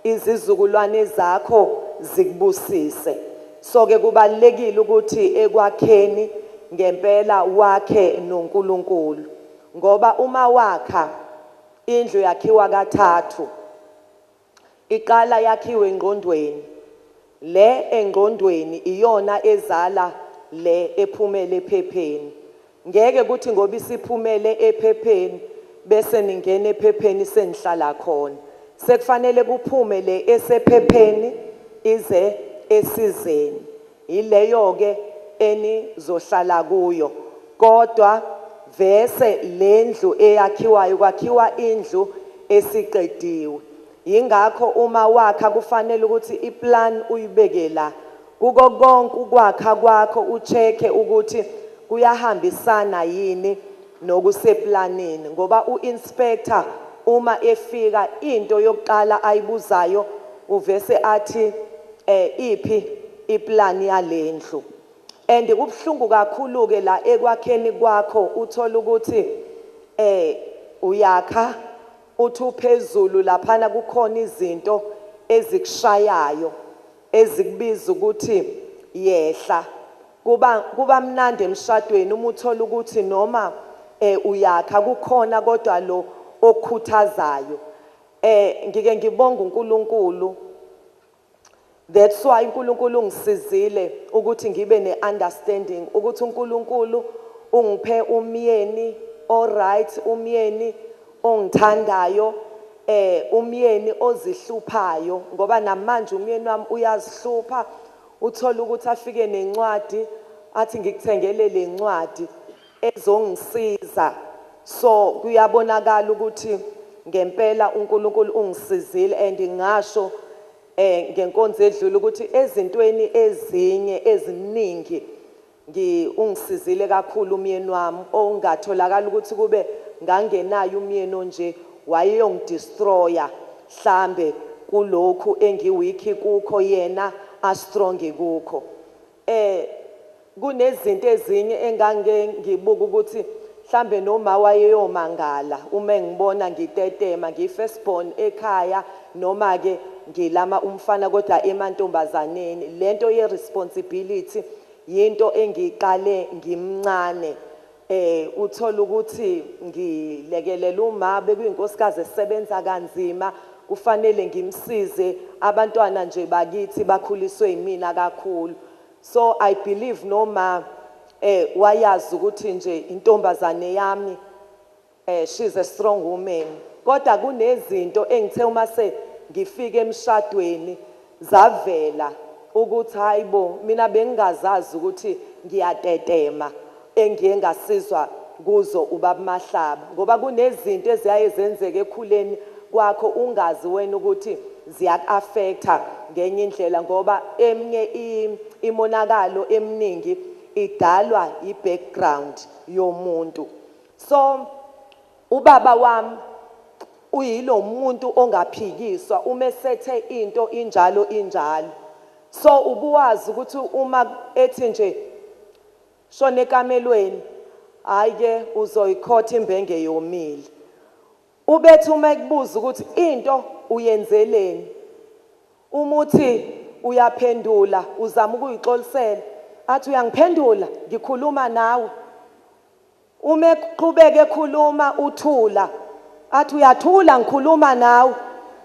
izizukulwane zakho zikubusise so ke kubalekile ukuthi ekwakheni ngempela wakhe noNkulunkulu ngoba uma wakha indlu yakhiwa kathathu iqala yakhiwe engqondweni le engqondweni iyona ezala le ephumele ephepheni ngeke kuthi ngoba isiphumele ephepheni bese ningena ephepheni senihlala khona sekufanele kuphume le esephepheni ize esizeni ileyo ke enizohlala kuyo kodwa vese lendlu eyakhiwayo kwakhiwa indlu esiqediwe ingakho uma wakha kufanele ukuthi iplan uyibeke la kuko konke ukwakha kwakho ucheke ukuthi kuyahambisana yini nokuseplanini ngoba uinspector uma efika into yokuqala ayibuzayo uvese athi iphi iplan yalendlu and kubhlungu kakhulu ke la ekwakheni kwakho uthola ukuthi uyakha uthi uphezulu laphana kukhona izinto ezikushayayo ezikubiza ukuthi yehla kuba mnandi emshadweni uma uthola ukuthi noma uyakha kukhona kodwa lo okhuthazayo ngike ngibonga uNkulunkulu that's why uNkulunkulu ungisizile ukuthi ngibe neunderstanding ukuthi uNkulunkulu ungiphe umyeni alright umyeni ongithandayo umyeni ozihluphayo ngoba namanje umyeni wami uyazihlupha uthola ukuthi afike nencwadi athi ngikuthengele lencwadi ezongisiza. So kuyabonakala ukuthi ngempela uNkulunkulu ungisizile and ngasho ngenkonzo edlule ukuthi ezintweni ezinye eziningi ungisizile kakhulu umyeni wami ongatholakala ukuthi kube ngangenayo umyeni nje wayeyongidestroya mhlambe kulokhu engiwiki kukho yena a strong kukho. Kunezinto ezinye engange ngibuka ukuthi mhlambe noma wayeyomangala uma ngibona ngitetema ngifirstborn ekhaya noma ke ngilama umfana kodwa emantombazaneni. Lento ye responsibility yinto engiqale ngimncane. Uthola ukuthi ngilekelela uma bekuyinkosikazi esebenza kanzima kufanele ngimsize abantwana nje bakithi bakhuliswe yimina kakhulu. So I believe noma wayazi ukuthi nje intombazane yami she's a strong woman. Kodwa kunezinto engithe uma ngifike emshadweni zavela ukuthi hayibo mina bengingazazi ukuthi ngiyatetema engiyengasizwa kuzo ubaba Mahlaba ngoba kunezinto eziyaye zenzeke ekhuleni kwakho ungazi wena ukuthi ziyak-affecta ngenye indlela ngoba eminye imonakalo eminingi idalwa i-background yomuntu. So ubaba wami uyilo muntu ongaphikiswa uma esethe into injalo. So ubuwazi ukuthi uma ethi nje shona ekamelweni hayi ke uzoyikhotha imbenge yomile. Ubethi uma ekubuza ukuthi into uyenzeleni umuthi uyaphendula uzama ukuyixolisela athi uyangiphendula ngikhuluma nawe. Uma eqhubeka ekhuluma uthula athi uyathula ngikhuluma nawe.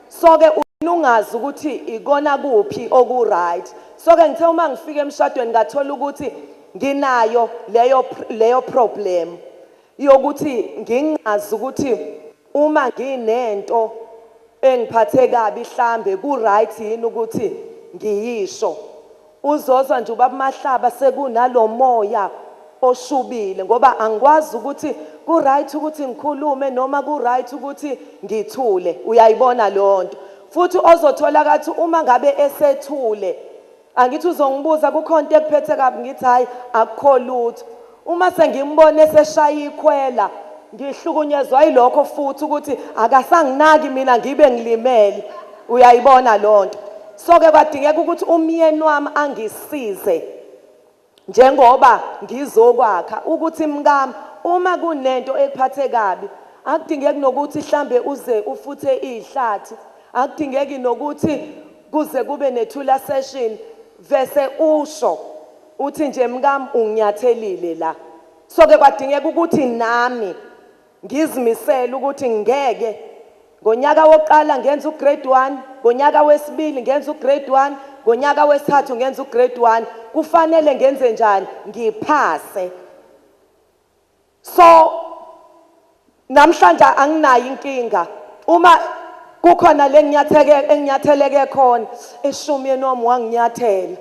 So ke ungazi ukuthi ikona kuphi oku right. So ke ngithe uma ngifika emshadweni ngathola ukuthi nginayo leyo problem yokuthi ngingazi ukuthi uma nginento engiphathe kabi mhlambe ku right yini ukuthi ngiyisho. Uzozwa nje ubaba Mahlaba sekunalomoya oshubile ngoba angikwazi ukuthi ku right ukuthi ngikhulume noma ku right ukuthi ngithule. Uyayibona lonto futhi ozothola kathi uma ngabe esethule angithi uzongibuza kukhonto ekuphethe kabi ngithi hayi akukho lutho. Uma sengimbone eseshaya ikhwela ngihlukunyezwa yilokho futhi ukuthi akasanginaki mina ngibe ngilimele. Uyayibona lonto. So ke kwadingeka ukuthi umyeni wami angisize njengoba ngizokwakha ukuthi mkami uma kunento ekuphathe kabi akudingeki nokuthi mhlambe uze ufuthe ihlathi akudingeki nokuthi kuze kube nethula session vese usho uthi nje mkami unginyathelile la. So ke kwadingeka ukuthi nami ngizimisele ukuthi ngeke ngonyaka wokuqala ngenza ugrade 1 ngonyaka wesibili ngenza ugrade 1 ngonyaka wesithathu ngenza ugrade 1 kufanele ngenze njani ngiphase. So namhlanje anginayo inkinga uma kukhona enginyatheleke khona eshumyeni wami wanginyathela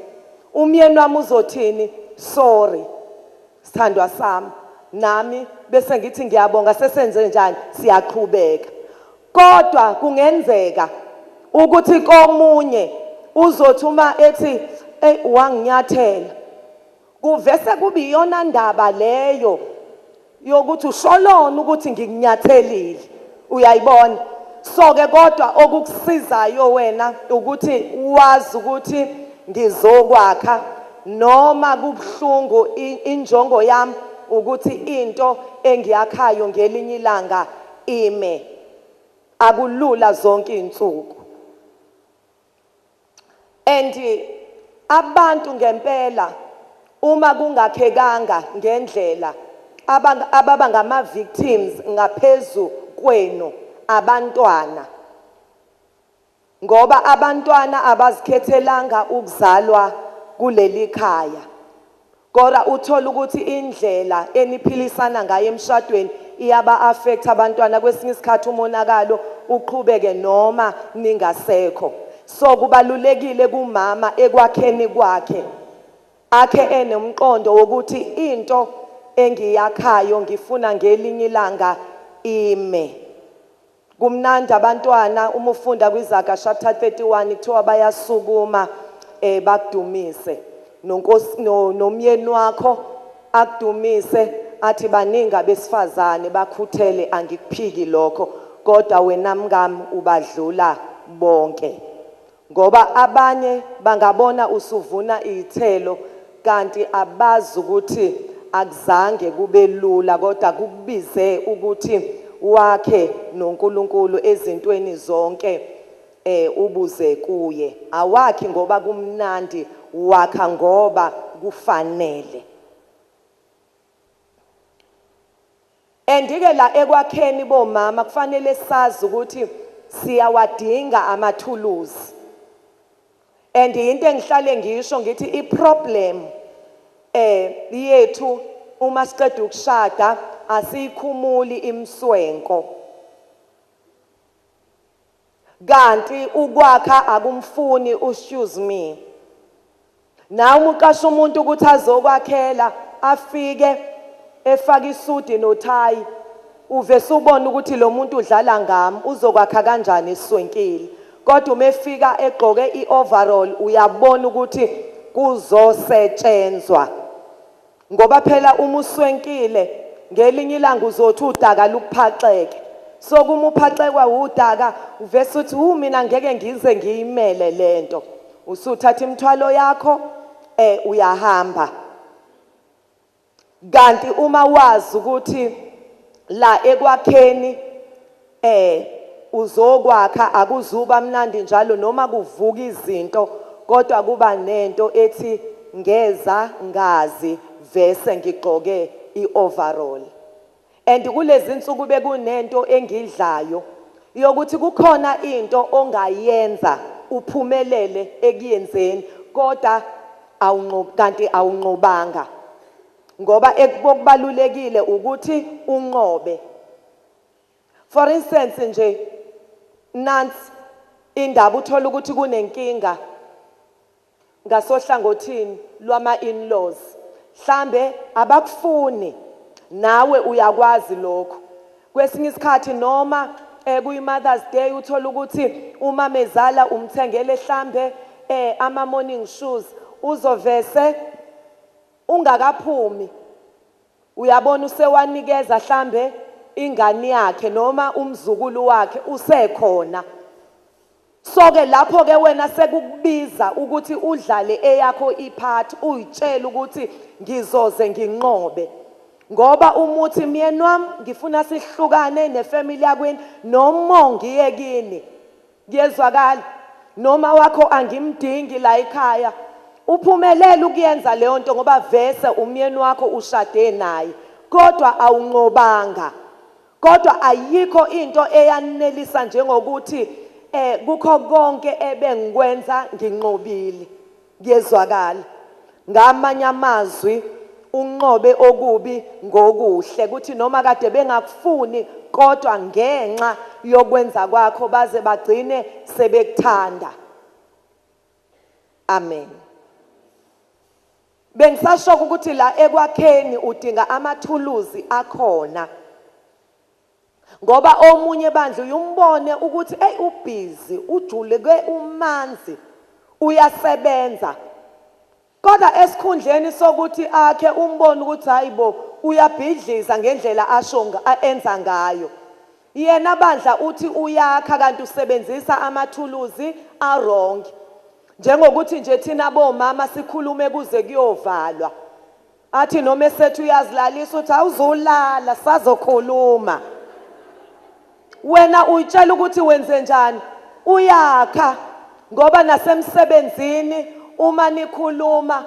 umyeni wami uzothini sorry sithandwa sami nami bese ngithi ngiyabonga sesenze njani siyaqhubeka. Kodwa kungenzeka ukuthi komunye uzothi uma ethi wanginyathela kuvese kube iyona ndaba leyo yokuthi usholona ukuthi ngikunyathelile. Uyayibona. So ke kodwa okukusizayo wena ukuthi wazi ukuthi ngizokwakha noma kubhlungu injongo yami ukuthi into engiyakhayo ngelinye ilanga ime. Akulula zonke insuku. And abantu ngempela uma kungakhekanga ngendlela ababa ngama victims ngaphezulu kwenu abantwana ngoba abantwana abazikhethelanga ukuzalwa kuleli khaya. Kodwa uthola ukuthi indlela eniphilisana ngayo emshadweni iyaba affect abantwana kwesinye isikhathi umonakalo uqhubeke noma ningasekho. So kubalulekile kumama ekwakheni kwakhe akhe enomqondo wokuthi into engiyakhayo ngifuna ngelinye ilanga ime. Kumnandi abantwana uma ufunda kwizaga chapter 31 kuthiwa bayasukuma bakudumise. Nonkosi nomyeni wakho akudumise athi baningi abesifazane bakhuthele angikuphiki lokho kodwa wena mngami ubadlula bonke. Ngoba abanye bangabona usuvuna izithelo kanti abazi ukuthi akuzange kube lula kodwa kukubize ukuthi wakhe noNkulunkulu ezintweni zonke ubuze kuye. Awakhi ngoba kumnandi, wakha ngoba kufanele. Andike la ekwakheni bomama kufanele sazi ukuthi siyawadinga amathuluzi. And into engihlale ngisho ngithi iproblem yethu uma siqeda ukushada asiyikhumuli imswenko. Kanti ukwakha akumfuni excuse me. Nawe uqasha umuntu ukuthi azokwakhela afike efaka isudi nothayi uvese ubone ukuthi lo muntu udlala ngami uzokwakha kanjani eswenkile. Kodwa uma efika egqoke ioverall uyabona ukuthi kuzosetshenzwa. Ngoba phela uma uswenkile ngelinye ilanga uzothi udaka lukuphaxeke. So kuma uphaxekwa udaka uvese uthi mina ngeke ngize ngiyimele lento. Usuthatha imithwalo yakho uyahamba. Kanti uma wazi ukuthi la ekwakheni uzokwakha akuzuba mnandi njalo noma kuvuka izinto kodwa kuba nento ethi ngeza ngazi vese ngigqoke ioverall. And kulezi insuku bekunento engidlayo yokuthi kukhona into ongayenza uphumelele ekuyenzeni kodwa kanti awunqobanga. Ngoba okubalulekile ukuthi unqobe. For instance nje nansi indaba uthola ukuthi kunenkinga ngasohlangothini lwama in-laws. Mhlambe abakufuni nawe uyakwazi lokho. Kwesinye isikhathi noma kuyi Mother's Day uthola ukuthi uma mezala umthengele mhlambe ama morning shoes uzovese ungakaphumi uyabona usewanikeza mhlambe ingane yakhe noma umzukulu wakhe usekhona. So ke lapho ke wena sekukubiza ukuthi udlale eyakho ipart uyitshela ukuthi ngizoze nginqobe. Ngoba umuthi myeni wami ngifuna sihlukane nefamily yakwini noma ngiye kini ngiyezwakala noma wakho angimdingi la ekhaya. Uphumelela ukuyenza leyo nto ngoba vese umyeni wakho ushade naye kodwa awunqobanga. Kodwa ayikho into eyanelisa njengokuthi kukho konke ebengikwenza nginqobile. Ngiyezwakala. Ngamanye amazwi unqobe okubi ngokuhle kuthi noma kade bengakufuni kodwa ngenxa yokwenza kwakho baze bagcine sebekuthanda. Amen. Bengisasho ukuthi la ekwakheni udinga amathuluzi akhona. Ngoba omunye bandla uyombone ukuthi ubusy, ujuleke umanzi, uyasebenza. Kodwa esikhundleni sokuthi akhe umbone ukuthi hayibo uyabhidliza ngendlela enza ngayo. Yena bandla uthi uyakha kanti usebenzisa amathuluzi wrong. Njengokuthi nje thina bomama sikhulume kuze kuyovalwa. Athi noma esethu uyazilalisa uthi awuzolala sazokhuluma. Wena uyitshela ukuthi wenze njani? Uyakha. Ngoba nasemsebenzini uma nikhuluma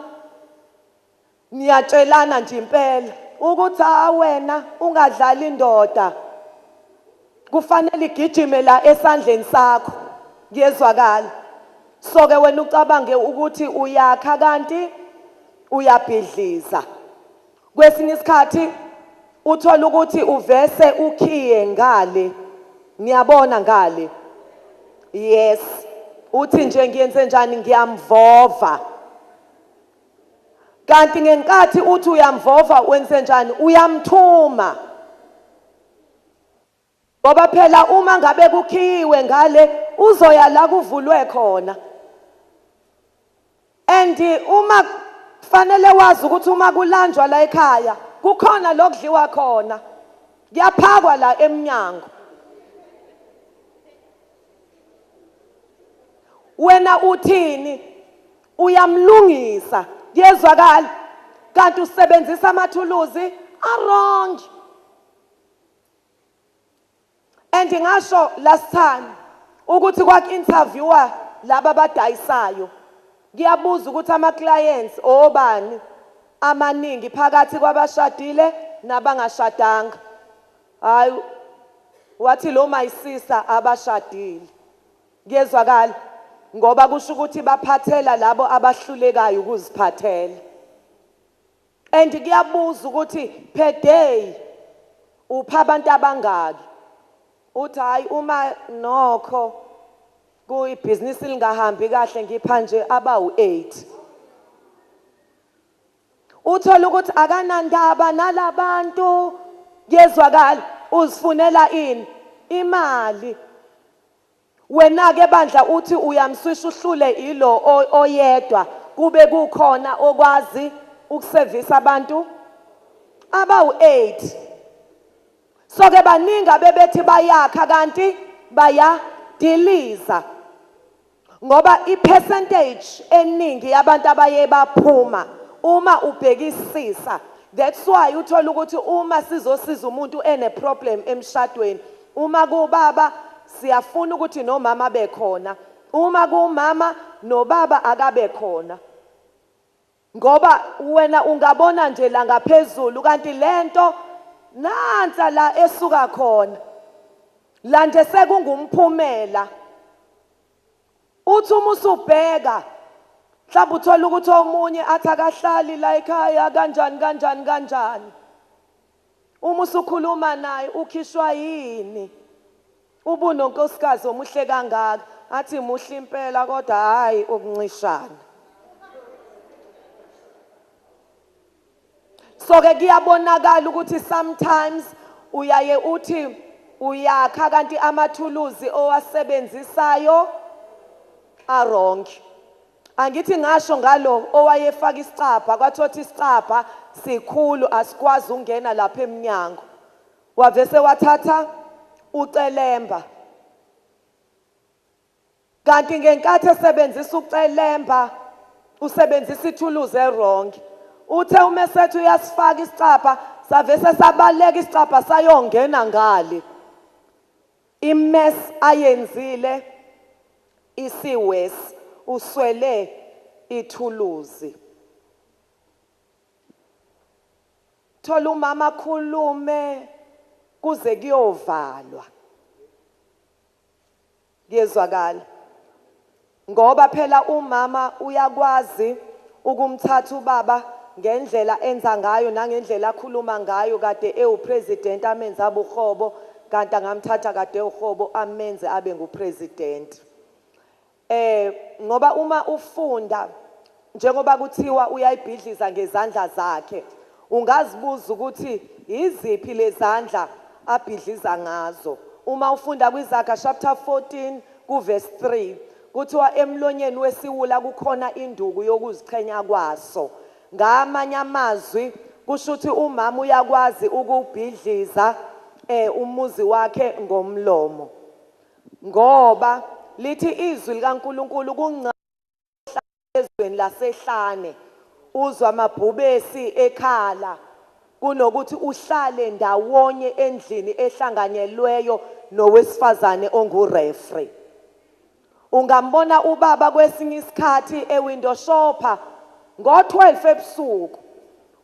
niyatshelana nje impela ukuthi wena ungadlali indoda. Kufanele igijime la esandleni sakho. Ngiyezwakala. So ke wena ucabange ukuthi uyakha kanti uyabhidliza. Kwesinye isikhathi uthola ukuthi uvese ukhiye ngale. Niyabona ngale. Yes. uthi nje ngiyenze njani ngiyamvova kanti ngenkathi uthi uyamvova wenze njani uyamthuma ngoba phela uma ngabe kukhiwe ngale uzoya la kuvulwe khona and uma fanele wazi ukuthi uma kulanjwa la ekhaya kukhona lokudliwa khona kuyaphakwa la eminyango wena uthini uyamlungisa kuyezwakala kanti usebenzisa amathuluzi wrong and ngasho last time ukuthi kwaku-interviewer laba abadayisayo ngiyabuza ukuthi ama-clients obani amaningi phakathi kwabashadile nabangashadanga hayi wathi lo my sister abashadile kuyezwakala ngoba kusho ukuthi baphathela labo abahlulekayo ukuziphathela and kuyabuza ukuthi per day upha abantu abangaki uthi hayi uma nokho kuyibhizinisi lingahambi kahle ngipha nje abawu-8 uthola ukuthi akanandaba nalabantu kuyezwakala uzifunela ini imali wena-ke bandla uthi uyamswisha uhlule ilo oyedwa kube kukhona okwazi ukusevisa abantu abawu-8 so-ke baningi abebethi bayakha kanti bayadiliza ngoba i-percentage eningi yabantu abaye baphuma uma ubhekisisa that's why uthola ukuthi uma sizosiza umuntu ene-problem emshadweni uma kubaba siyafuna ukuthi nomama bekhona uma kumama nobaba akabe khona ngoba wena ungabona nje la ngaphezulu kanti lento nansa la esuka khona la nje sekungumphumela uthi uma usubheka mhlawumbe uthola ukuthi omunye athi akahlali la ekhaya kanjani uma usukhuluma naye ukhishwa yini ubunonkosikazi omuhle kangaka athi muhle impela kodwa hayi ukuncishana so-ke kuyabonakala ukuthi sometimes uyaye uthi uyakha kanti amathuluzi owasebenzisayo wrong angithi ngasho ngalo owayefaka isicabha kwathothi isicabha sikhulu asikwazi ungena lapha eminyango wavese wathatha ucelemba kanti ngenkathi esebenzisa ucelemba usebenzisa ithuluzi wrong uthe uma esethi uyasifaka isicabha savese sabaleka isicabha sayongena ngale imess ayenzile isiwes uswele ithuluzi thola umama khulume kuze kuyovalwa kuyezwakala ngoba phela umama uyakwazi ukumthatha ubaba ngendlela enza ngayo nangendlela akhuluma ngayo kade ewupresident amenze abuhobo kanti angamthatha kade ewuhobo amenze abe ngupresident ngoba uma ufunda njengoba kuthiwa uyayibhidliza ngezandla zakhe ungazibuza ukuthi iziphi lezandla abhidliza ngazo uma ufunda kwizaga chapter 14 kuverse 3 kuthiwa emlonyeni wesiwula kukhona induku yokuziqhenya kwaso ngamanye amazwi kusho ukuthi umama uyakwazi ukubhidliza umuzi wakhe ngomlomo ngoba lithi izwi likaNkuluNkulu kunqa ezweni lasehlane uzwa amabhubesi ekhala kunokuthi uhlale ndawonye endlini ehlanganyelweyo nowesifazane ongurefri ungambona ubaba kwesinye isikhathi ewindow shopper ngo-12 ebusuku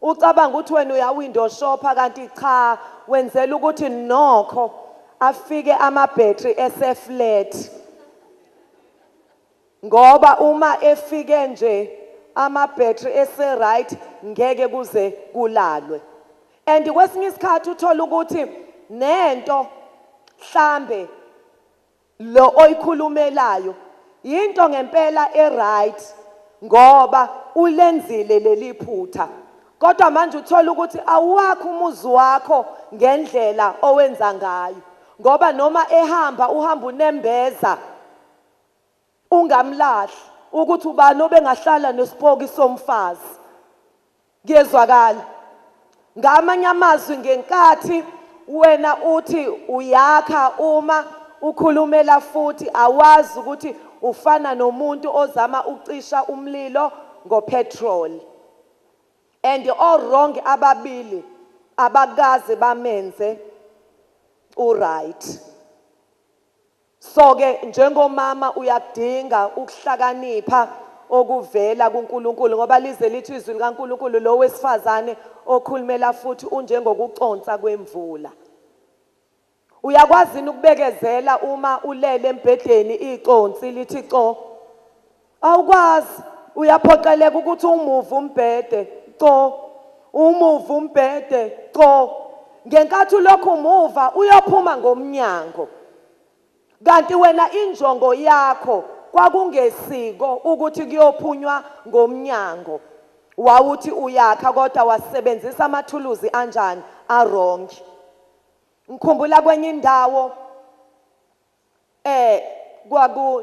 ucabanga ukuthi wena uyawindow shopper kanti cha wenzela ukuthi nokho afike amabhetri eseflat ngoba uma efike nje amabhetri ese-right ngeke kuze kulalwe and kwesinye isikhathi uthola ukuthi nento mhlambe lo oyikhulumelayo Yinto ngempela right ngoba ulenzile leliphutha. Kodwa manje uthola ukuthi awakho umuzi wakho ngendlela owenza ngayo. Ngoba noma ehamba uhamba unembeza ungamlahli ukuthi ubani obengahlala nesipoki somfazi. Kuyezwakala. Ngamanye amazwi ngenkathi wena uthi uyakha uma ukhulumela futhi awazi ukuthi ufana nomuntu ozama ucisha umlilo ngopetrol. And all wrong ababili abakaze bamenze right. So ke njengomama uyakudinga ukuhlakanipha okuvela kuNkulunkulu ngoba lize lithi izwi likaNkulunkulu lo wesifazane okhulumela futhi unjengokuconsa kwemvula. Uyakwazi ukubekezela uma ulele embhedeni iconsi lithi co. Awukwazi uyaphoqeleka ukuthi umuve umbhede co. Umuve umbhede co. Ngenkathi lokhu umuva uyophuma ngomnyango. Kanti wena injongo yakho kwakungesiko ukuthi kuyophunywa ngomnyango. Wawuthi uyakha kodwa wasebenzisa amathuluzi anjani wrong. Ngikhumbula kwenye indawo kwaku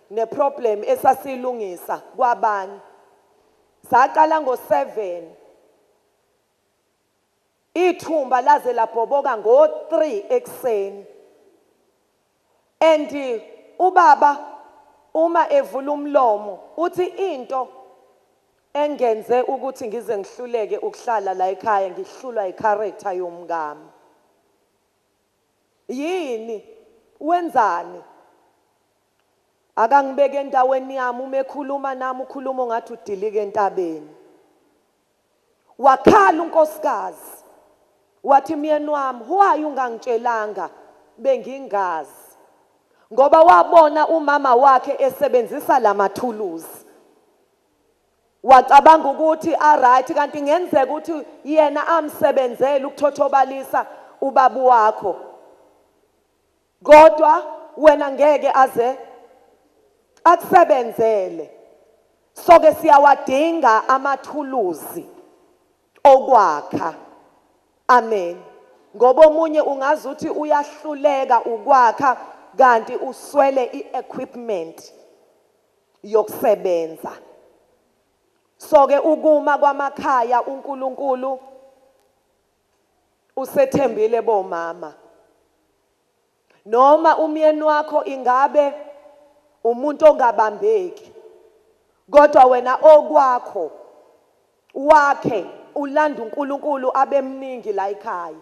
ne problem esasilungisa kwabani. Saqala ngo7 ithumba laze labhoboka ngo3 ekseni. And ubaba uma evula umlomo uthi into engenze ukuthi ngize ngihluleke ukuhlala la ekhaya ngihlulwa icharacter yomngami. Yini wenzani? Akangibeke endaweni yami uma ekhuluma nami ukhuluma ngathi udilike entabeni. Wakhala unkosikazi wathi myeni wami why ungangitshelanga bengingazi. Ngoba wabona umama wakhe esebenzisa lamathuluzi. Wacabanga ukuthi right kanti ngenzeka ukuthi yena amsebenzele ukuthothobalisa ubabu wakho. Kodwa wena ngeke aze akusebenzele. So ke siyawadinga amathuluzi okwakha. Amen. Ngoba omunye ungazuthi uyahluleka ukwakha kanti uswele i-equipment yokusebenza. So ke ukuma kwamakhaya uNkulunkulu usethembile bomama. Noma umyeni wakho ingabe umuntu ongabambeki kodwa wena okwakho wakhe ulanda uNkulunkulu abemningi la ekhaya.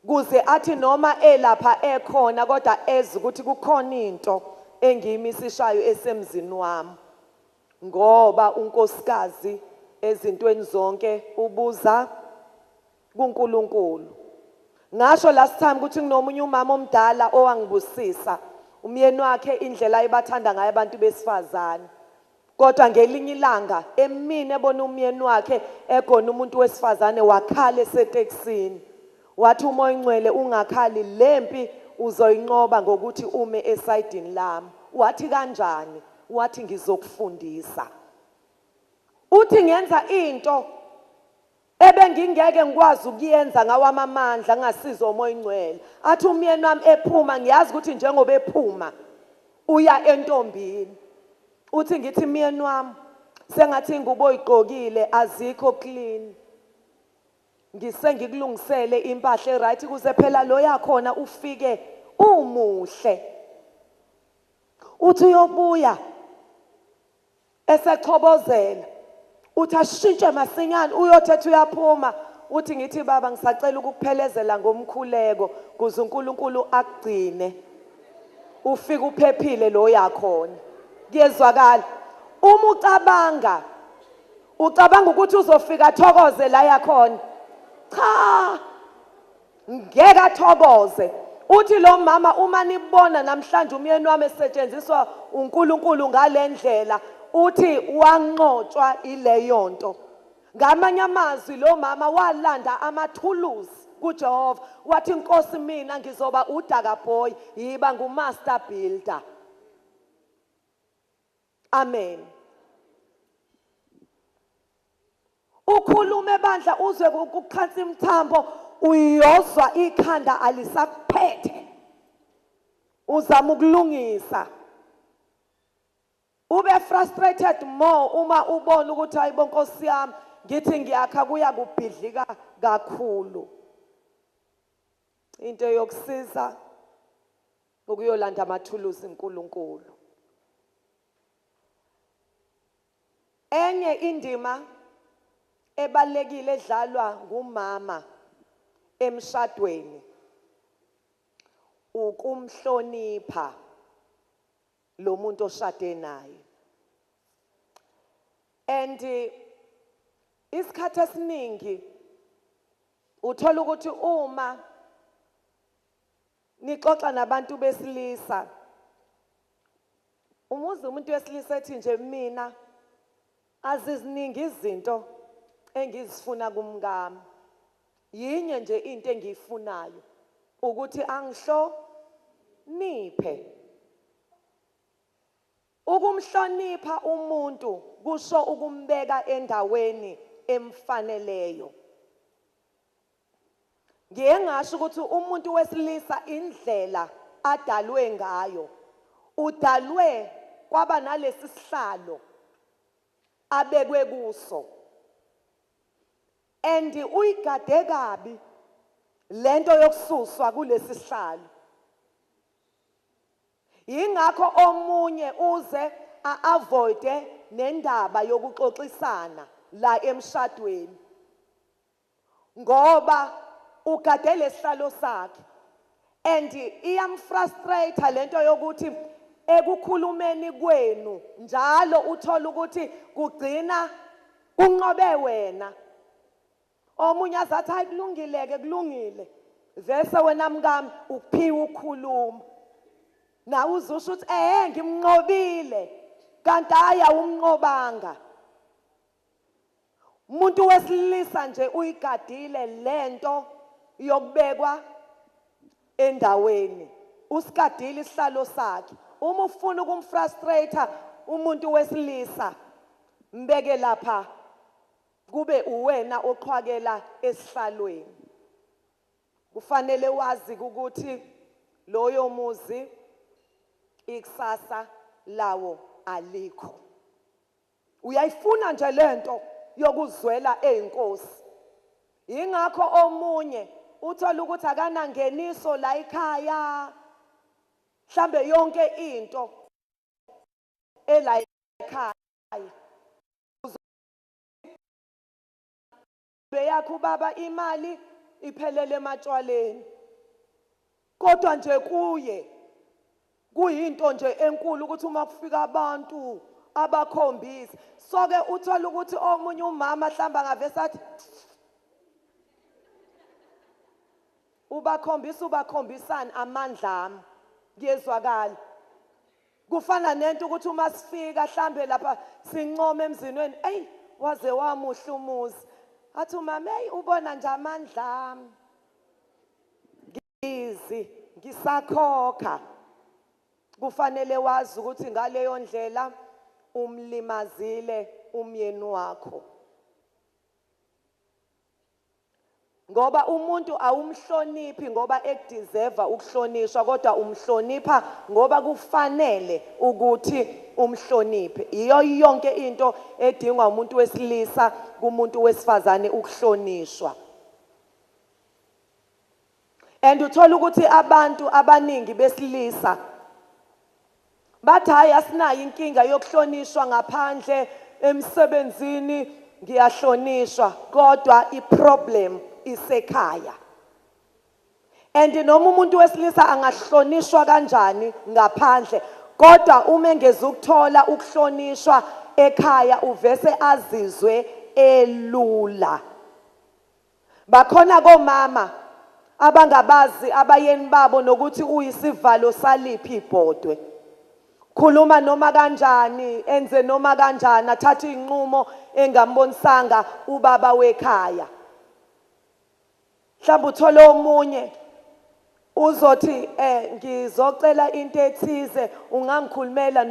Kuze athi noma elapha ekhona kodwa ezi ukuthi kukhona into engiyimisishayo esemzini wami. Ngoba unkosikazi ezintweni zonke ubuza kuNkulunkulu. Ngasho last time ukuthi nginomunye umama omdala owangibusisa umyeni wakhe indlela ayibathanda ngayo abantu besifazane. Kodwa ngelinye ilanga emini ebona umyeni wakhe egona umuntu wesifazane wakhala eseteksini. Wathi umoya ingcwele ungakhali lempi uzoyinqoba ngokuthi ume esayidini lami. Wathi kanjani? Wathi ngizokufundisa. Uthi ngenza into ebengingeke ngikwazi ukuyenza ngawamamandla ngasiza umoya ingcwele. Athi umyeni wami ephuma ngiyazi ukuthi njengoba ephuma uya entombini. Uthi ngithi myeni wami sengathi ingubo oyigqokile azikho clean. Ngisengikulingisele impahla right kuze phela lo yakhona ufike umuhle. Uthi uyobuya esechobozela. Uthi ashintshe masinyane uyothetha uyaphuma. Uthi ngithi baba ngisacela ukuphelezela ngomkhuleko kuze uNkulunkulu akugcine. Ufika uphephile lo yakhona. Kuyezwakala. Uma ucabanga ukuthi uzofika thokoze la yakhona. Cha. Ngeke athokoze. Uthi lo mama uma nibona namhlanje umyeni wami esetshenziswa uNkulunkulu ngalendlela uthi wanqotshwa ileyo nto. Ngamanye amazwi lo mama walanda amathuluzi kuJehova wathi Nkosi mina ngizoba udaka boy yiba ngumaster builder. Amen. Ukhulume bandla uzwe ukukhansa imthambo uyozwa ikhanda alisakuphethe. Uzama ukulungisa. Ube frustrated more uma ubona ukuthi hayibo Nkosi yami ngithi ngiyakha kuya kubhidlika kakhulu. Into yokusiza ukuyolanda amathuluzi uNkulunkulu. Enye indima ebalekile edlalwa ngumama emshadweni ukumhlonipha lo muntu oshade naye. And isikhathi esiningi uthola ukuthi uma nixoxa nabantu besilisa umuzi umuntu wesilisa ethi nje mina aziziningi izinto engizifuna kumngami. Yinye nje into engiyifunayo ukuthi angihloniphe. Ukumhlonipha umuntu kusho ukumbeka endaweni emfaneleyo. Ngiye ngasho ukuthi umuntu wesilisa indlela adalwe ngayo udalwe kwaba nalesi sihlalo abekwe kuso. And uyigade kabi lento yokususwa kulesi sihlalo. Yingakho omunye uze a-avoide nendaba yokuxoxisana la emshadweni. Ngoba ugade lesihlalo sakhe. And iyamfrustrate lento yokuthi ekukhulumeni kwenu njalo uthola ukuthi kugcina kunqobe wena. Omunye azathi hayi kulungile kulungile. Vese wena mngami uphiwa ukukhuluma. Na uzusho ukuthi ngimnqobile kanti umnqobanga. Umuntu wesilisa nje uyigadile lento yokubekwa endaweni. Usigadile isihlalo sakhe. Uma ufuna ukumfrustrate umuntu wesilisa mbeke lapha kube uwena oqhwakela esihlalweni. Kufanele wazi ukuthi loyo muzi ikusasa lawo alikho. Uyayifuna nje lento yokuzwela einkosi. Ingakho omunye uthola ukuthi akanangeniso la ekhaya. Mhlambe yonke into ela ekhaya. Beyakho baba imali iphelele ematshwaleni. Kodwa nje kuye kuyinto nje enkulu ukuthi uma kufika abantu abakhombisi. So ke uthola ukuthi omunye umama mhlamba ngavesa athi ubakhombisana amandla ami kuyezwakala. Kufana nento ukuthi uma sifika mhlambe lapha sincoma emzinweni waze wamuhla umuzi. Athi umama ubona nje amandla ami. Ngisakhokha. Kufanele wazi ukuthi ngaleyo ndlela umlimazile umyeni wakho. Ngoba umuntu awumhloniphi ngoba ekudeserve ukuhlonishwa kodwa umhlonipha ngoba kufanele ukuthi umhloniphe. Iyo yonke into edingwa umuntu wesilisa kumuntu wesifazane ukuhlonishwa. And uthola ukuthi abantu abaningi besilisa bathi hayi asinayo inkinga yokuhlonishwa ngaphandle emsebenzini ngiyahlonishwa kodwa iproblem isekhaya. And noma umuntu wesilisa angahlonishwa kanjani ngaphandle kodwa uma engezukuthola ukuhlonishwa ekhaya uvese azizwe elula. Bakhona komama abangabazi abayeni babo nokuthi uyisivalo saliphi ibhodwe. Khuluma noma kanjani, enze noma kanjani, athatha inqumo engambonisanga ubaba wekhaya. Mhlawumbe uthola omunye uzothi ngizocela into ethize ungangikhulumela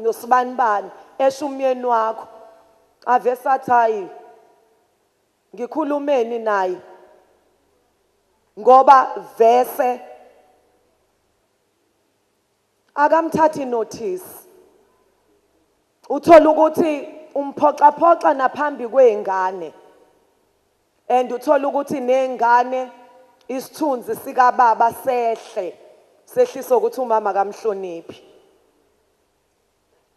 nosibanibani eshumyeni wakho ave sathi hayi ngikhulumeni naye ngoba vese akamthathi notice uthola ukuthi umphoxa naphambi kwezingane and uthola ukuthi nezingane isithunzi sika baba sehliso ukuthi umama kamhloniphi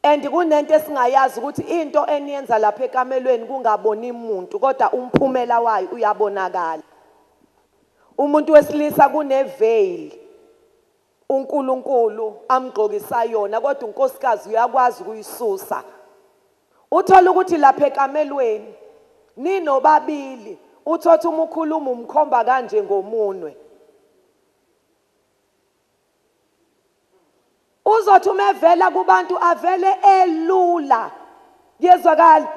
and kunento esingayazi ukuthi into eniyenza lapha ekamelweni kungaboni umuntu kodwa umphumela wayo uyabonakala umuntu wesilisa kuneveil uNkulunkulu amgqokisa yona kodwa unkosikazi uyakwazi ukuyisusa uthola ukuthi lapha ekamelweni ninobabili uthotha uma ukhuluma umkhomba kanje ngomunwe uzothi umevela kubantu avele elula yezwakala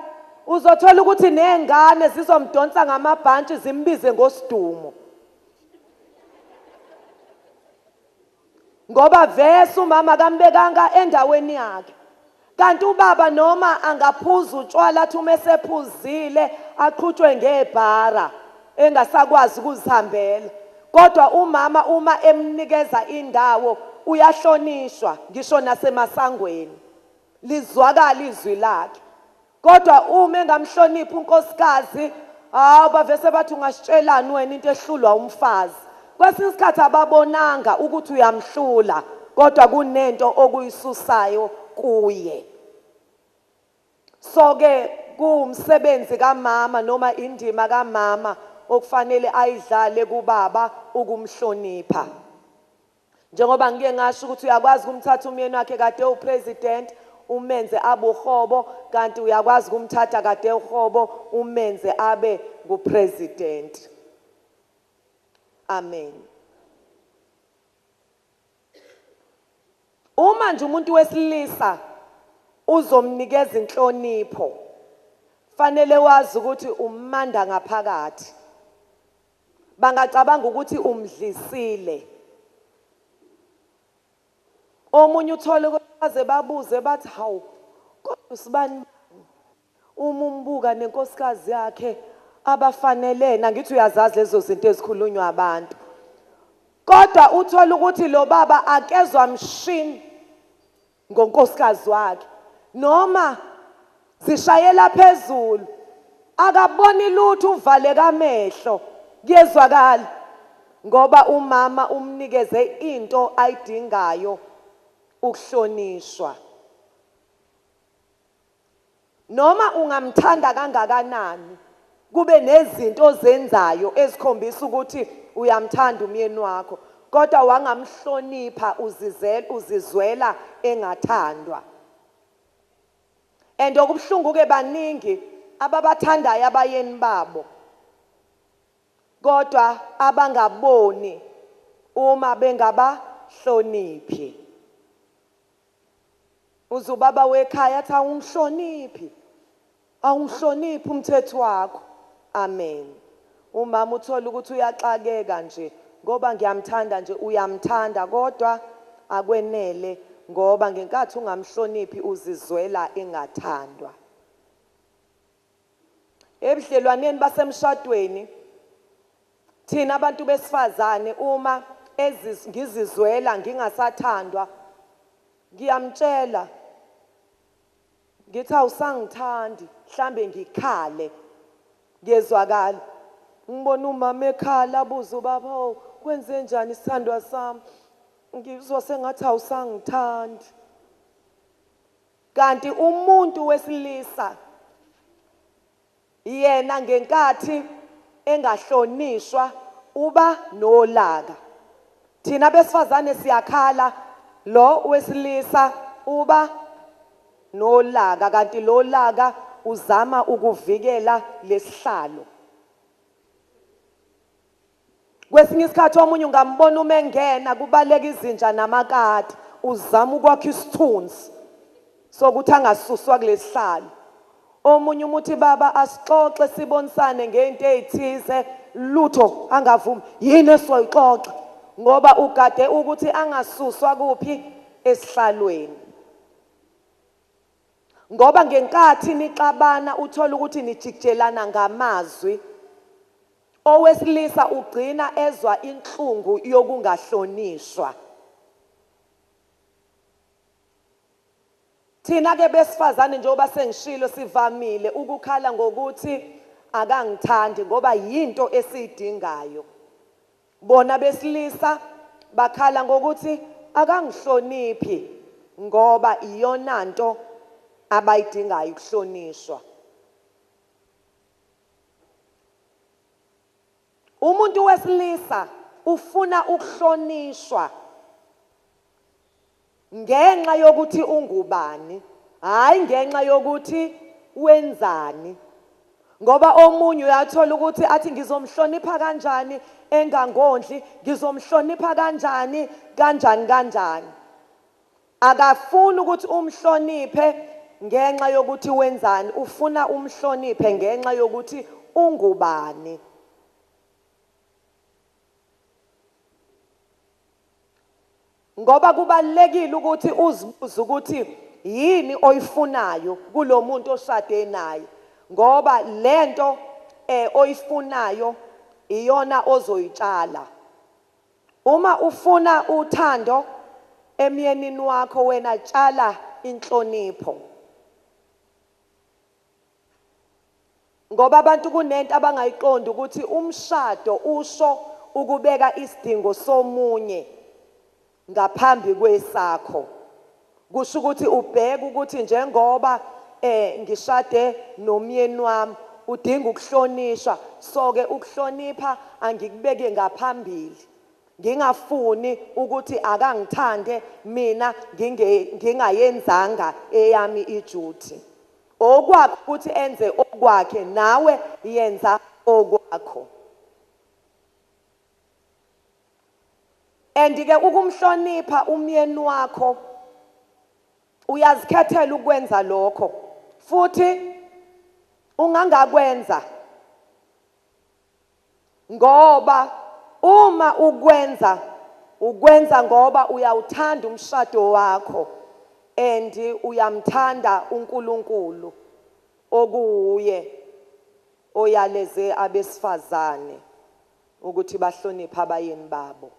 uzothola ukuthi nezingane zizomdonsa ngamabhantshi zimbize ngosidumo ngoba vese umama kambekanga endaweni yakhe kanti ubaba noma angaphuza utshwala athi uma esephuzile aqhutshwe ngebhara engasakwazi ukuzihambela kodwa umama uma emnikeza indawo uyahlonishwa ngisho nasemasangweni lizwakala izwi lakhe kodwa uma engamhloniphi unkosikazi bavese bathi ungasitshelani wena into ehlulwa umfazi kwesinye isikhathi ababonanga ukuthi uyamhlula kodwa kunento okuyisusayo kuye so ke kuumsebenzi kaMama noma indima kaMama okufanele ayidlale kubaba ukumhlonipha njengoba ngike ngasho ukuthi uyakwazi kumthatha umyeni wakhe kade upresident umenze abe uhobo kanti uyakwazi kumthatha kade uhobo umenze abe ngupresident amen uma nje umuntu wesilisa uzomnikeza inhlonipho fanele wazi ukuthi ummanda ngaphakathi bangacabanga ukuthi umdlisile omunye uthole kwaze babuze bathi hawu kodwa usibani uma umbuka nenkosikazi yakhe abafanelena ngithi uyazazi lezo zinto ezikhulunywa abantu kodwa uthola ukuthi lo baba akezwa mshini ngonkosikazi wakhe noma zishayela phezulu akaboni lutho uvale kamehlo kuyezwakala ngoba umama umnikeze into ayidingayo ukuhlonishwa noma ungamthanda kangakanani kube nezinto ozenzayo ezikhombisa ukuthi uyamthanda umyeni wakho kodwa wangamhlonipha uzizwela engathandwa and okubhlungu ke baningi ababathandayo abayeni babo kodwa abangaboni uma bengabahloniphi uzubaba wekhaya athi awungihloniphi umthetho wakho amen umama uthola ukuthi uyaxakeka nje ngoba ngiyamthanda nje uyamthanda kodwa akwenele ngoba ngenkathi ungamhloniphi uzizwela engathandwa ebudlelwaneni basemshadweni thina abantu besifazane uma ngizizwela ngingasathandwa ngiyamtshela ngithi awusangithandi mhlambe ngikhale ngezwakala ngibona umama ekhala abuza ubaba kwenze njani isithandwa sami ngizwa sengathi awusangithandi kanti umuntu wesilisa yena ngenkathi engahlonishwa uba nolaka thina besifazane siyakhala lo wesilisa uba nolaka kanti lo laka uzama ukuvikela lesihlalo kwesinye isikhathi omunye ungambona uma engena kubaleka izinja namakati uzama ukwakha isithunzi sokuthi angasuswa kulesihlalo omunye umuthi baba asixoxe sibonisane ngento ezithize lutho angavumi yini esizoyixoxa ngoba ugade ukuthi angasuswa kuphi esihlalweni. Ngoba ngenkathi nixabana uthola ukuthi nijikijelana ngamazwi, owesilisa ugcina ezwa inhlungu yokungahlonishwa. Thina ke besifazane njengoba sengishilo sivamile ukukhala ngokuthi akangithandi ngoba yinto esiyidingayo. Bona besilisa bakhala ngokuthi akangihloniphi ngoba iyona nto abayidingayo ukuhlonishwa. Umuntu wesilisa ufuna ukuhlonishwa ngenxa yokuthi ungubani, hayi ngenxa yokuthi wenzani. Ngoba omunye uyathola ukuthi athi ngizomhlonipha kanjani engangondli, ngizomhlonipha kanjani kanjani. Akafuni ukuthi umhloniphe ngenxa yokuthi wenzani, ufuna umhloniphe ngenxa yokuthi ungubani. Ngoba kubalekile ukuthi uzibuze ukuthi yini oyifunayo kulo muntu oshade naye, ngoba lento oyifunayo iyona ozoyitshala. Uma ufuna uthando emyenini wakho, wena tshala inhlonipho. Ngoba abantu kunento abangayiqondi ukuthi umshado usho ukubeka isidingo somunye ngaphambi kwesakho. Kusho ukuthi ubheka ukuthi njengoba ngishade nomyeni wami udinga ukuhlonishwa, so ke ukuhlonipha angikubeke ngaphambili. Ngingafuni ukuthi akangithande mina ngingayenzanga eyami iduty. Okwakho ukuthi enze okwakhe, nawe yenza okwakho. And-ke ukumhlonipha umyeni wakho uyazikhethela ukwenza lokho, futhi ungangakwenza ngoba uma ukwenza ngoba uyawuthanda umshado wakho and uyamthanda uNkulunkulu okuye oyaleze abesifazane ukuthi bahloniphe abayeni babo.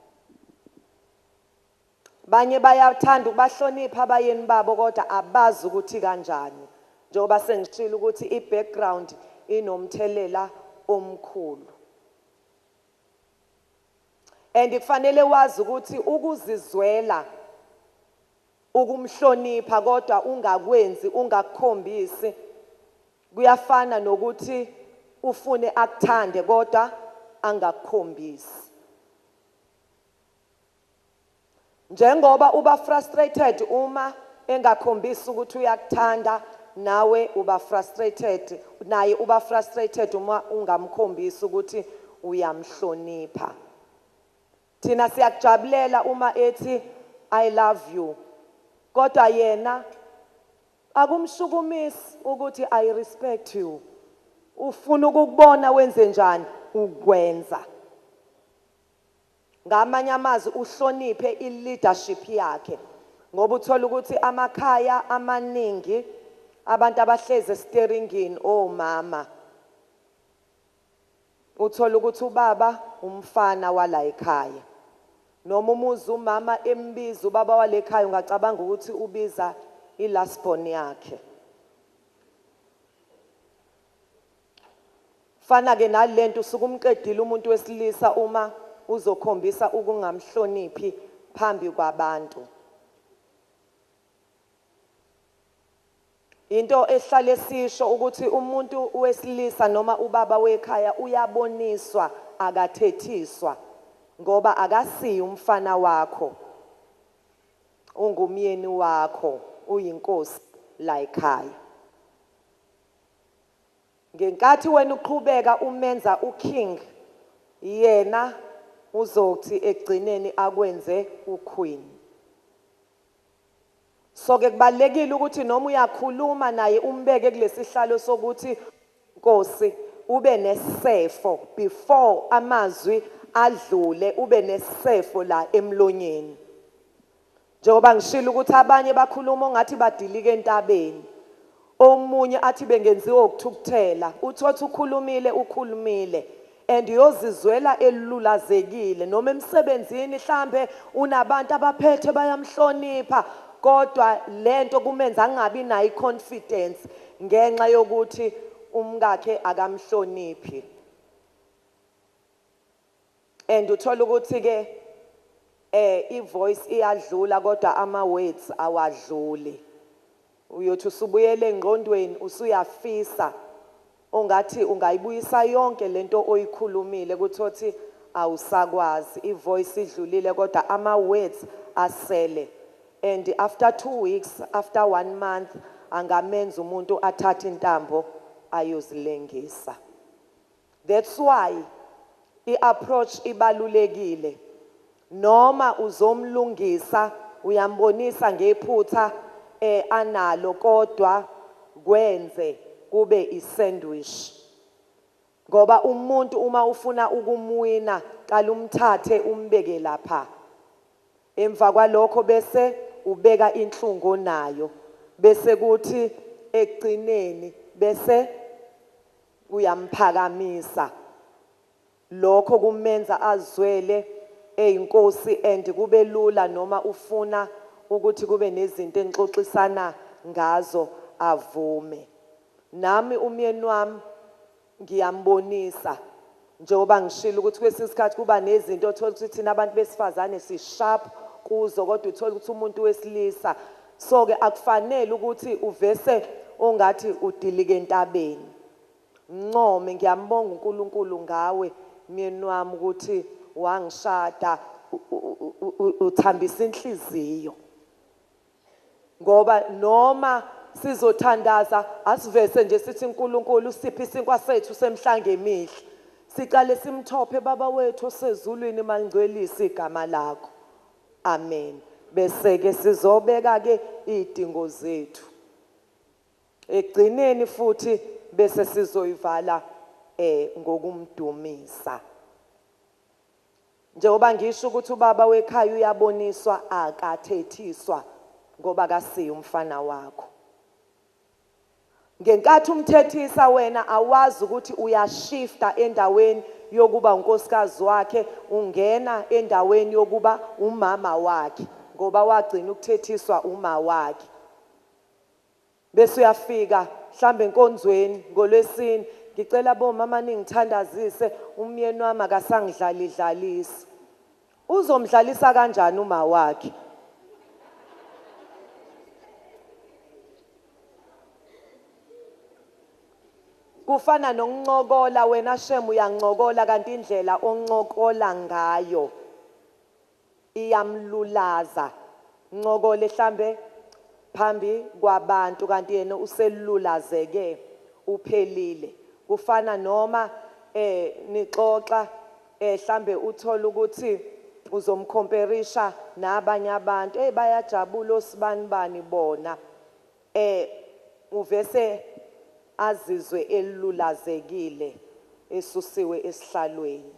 Banye bayathanda ukubahlonipha abayeni babo kodwa abazi ukuthi kanjani, njengoba sengishilo ukuthi i-background inomthelela omkhulu. And kufanele wazi ukuthi ukuzizwela ukumhlonipha kodwa ungakwenzi, ungakukhombisi, kuyafana nokuthi ufune akuthande kodwa angakukhombisi. Njengoba uba frustrated uma engakhombisi ukuthi uyakuthanda, nawe uba frustrated, naye uba frustrated uma ungamkhombisi ukuthi uyamhlonipha. Thina siyakujabulela uma ethi I love you, kodwa yena akumshukumisi ukuthi I respect you. Ufuna ukubona wenze njani, ukwenza. Ngamanye amazwi uhloniphe i-leadership yakhe, ngoba uthola ukuthi amakhaya amaningi abantu abahleze esteringini omama, uthola ukuthi ubaba umfana wala ekhaya, noma umuzi umama embiza ubaba wale ekhaya ungacabanga ukuthi ubiza ilasbon yakhe. Fana ke nalento usukumqedile umuntu wesilisa uma uzokhombisa ukungamhloniphi phambi kwabantu. Into ehlale sisho ukuthi umuntu wesilisa noma ubaba wekhaya uyaboniswa, akathethiswa, ngoba akasiyi umfana wakho, ungumyeni wakho, uyinkosi la ekhaya. Ngenkathi wena uqhubeka umenza uking, yena uzothi egcineni akwenze uqueen. So ke kubalekile ukuthi noma uyakhuluma naye umbeke kulesihlalo sokuthi Nkosi, ube nesefo before amazwi adlule ube nesefo la emlonyeni. Njengoba ngishilo ukuthi abanye bakhuluma ongathi badilika entabeni. Omunye athi bengenziwa ukuthukuthela, uthothi ukhulumile and yozizwela elulazekile noma emsebenzini mhlambe unabantu abaphethe bayamhlonipha kodwa lento kumenza angabi nayo confidence ngenxa yokuthi umkakhe akamhloniphi. And uthola ukuthi ke ivoice iyadlula kodwa ama words awadluli. Uyothi usubuyele engqondweni usuyafisa ongathi ungayibuyisa yonke lento oyikhulumile kuthothi awusakwazi, ivoice idlulile kodwa ama words asele. And after 2 weeks, after 1 month, angamenza umuntu athathe intambo ayozilengisa. That's why i-approach ibalulekile. Noma uzomlungisa, uyambonisa ngephutha analo kodwa kwenze kube i-sandwich. Ngoba umuntu uma ufuna ukumwina, qala umthathe umbeke lapha. Emva kwalokho bese ubeka inhlungu nayo. Bese kuthi ekugcineni bese uyamphakamisa. Lokho kumenza azwele eyinkosi and kube lula noma ufuna ukuthi kube nezinto enixoxisana ngazo avume. Nami umyeni wami ngiyambonisa njengoba ngishilo ukuthi kwesisikhathi kuba nezinto othola ukuthi thina abantu besifazane si-sharp kuzo kodwa uthola ukuthi umuntu wesilisa. So ke akufanele ukuthi uvese ongathi udilike entabeni. Ncome ngiyambonga uNkulunkulu ngawe myeni wami ukuthi wangishada uthambisa inhliziyo. Ngoba noma sizothandaza asivese nje sithi uNkulunkulu usiphe isinkwa sethu semhlanga emihle. Siqale simthophe baba wethu osezulwini malingcwelise igama lakho. Amen. Bese ke sizobeka ke idingo zethu. Egcineni futhi bese sizoyivala ngokumdumisa. Njengoba ngisho ukuthi ubaba wekhaya uyaboniswa akathethiswa ngoba kasiya umfana wakho. Ngenkathi umthethisa wena awazi ukuthi uyashifta endaweni yokuba unkosikazi wakhe ungena endaweni yokuba umama wakhe ngoba wagcina ukuthethiswa uma wakhe. Bese uyafika mhlambe enkonzweni ngolwesini ngicela bomama ningithandazise umyeni wami akasangidlalidlalisi. Uzomdlalisa kanjani uma wakhe? Kufana nokuncokola wena Shem uyancokola kanti indlela oncokola ngayo iyamlulaza. Ncokole mhlambe phambi kwabantu kanti yena uselulazeke uphelile. Kufana noma nixoxa mhlambe uthola ukuthi uzomcomparisa nabanye abantu bayajabula osibani bona uvese azizwe elulazekile esusiwe esihlalweni.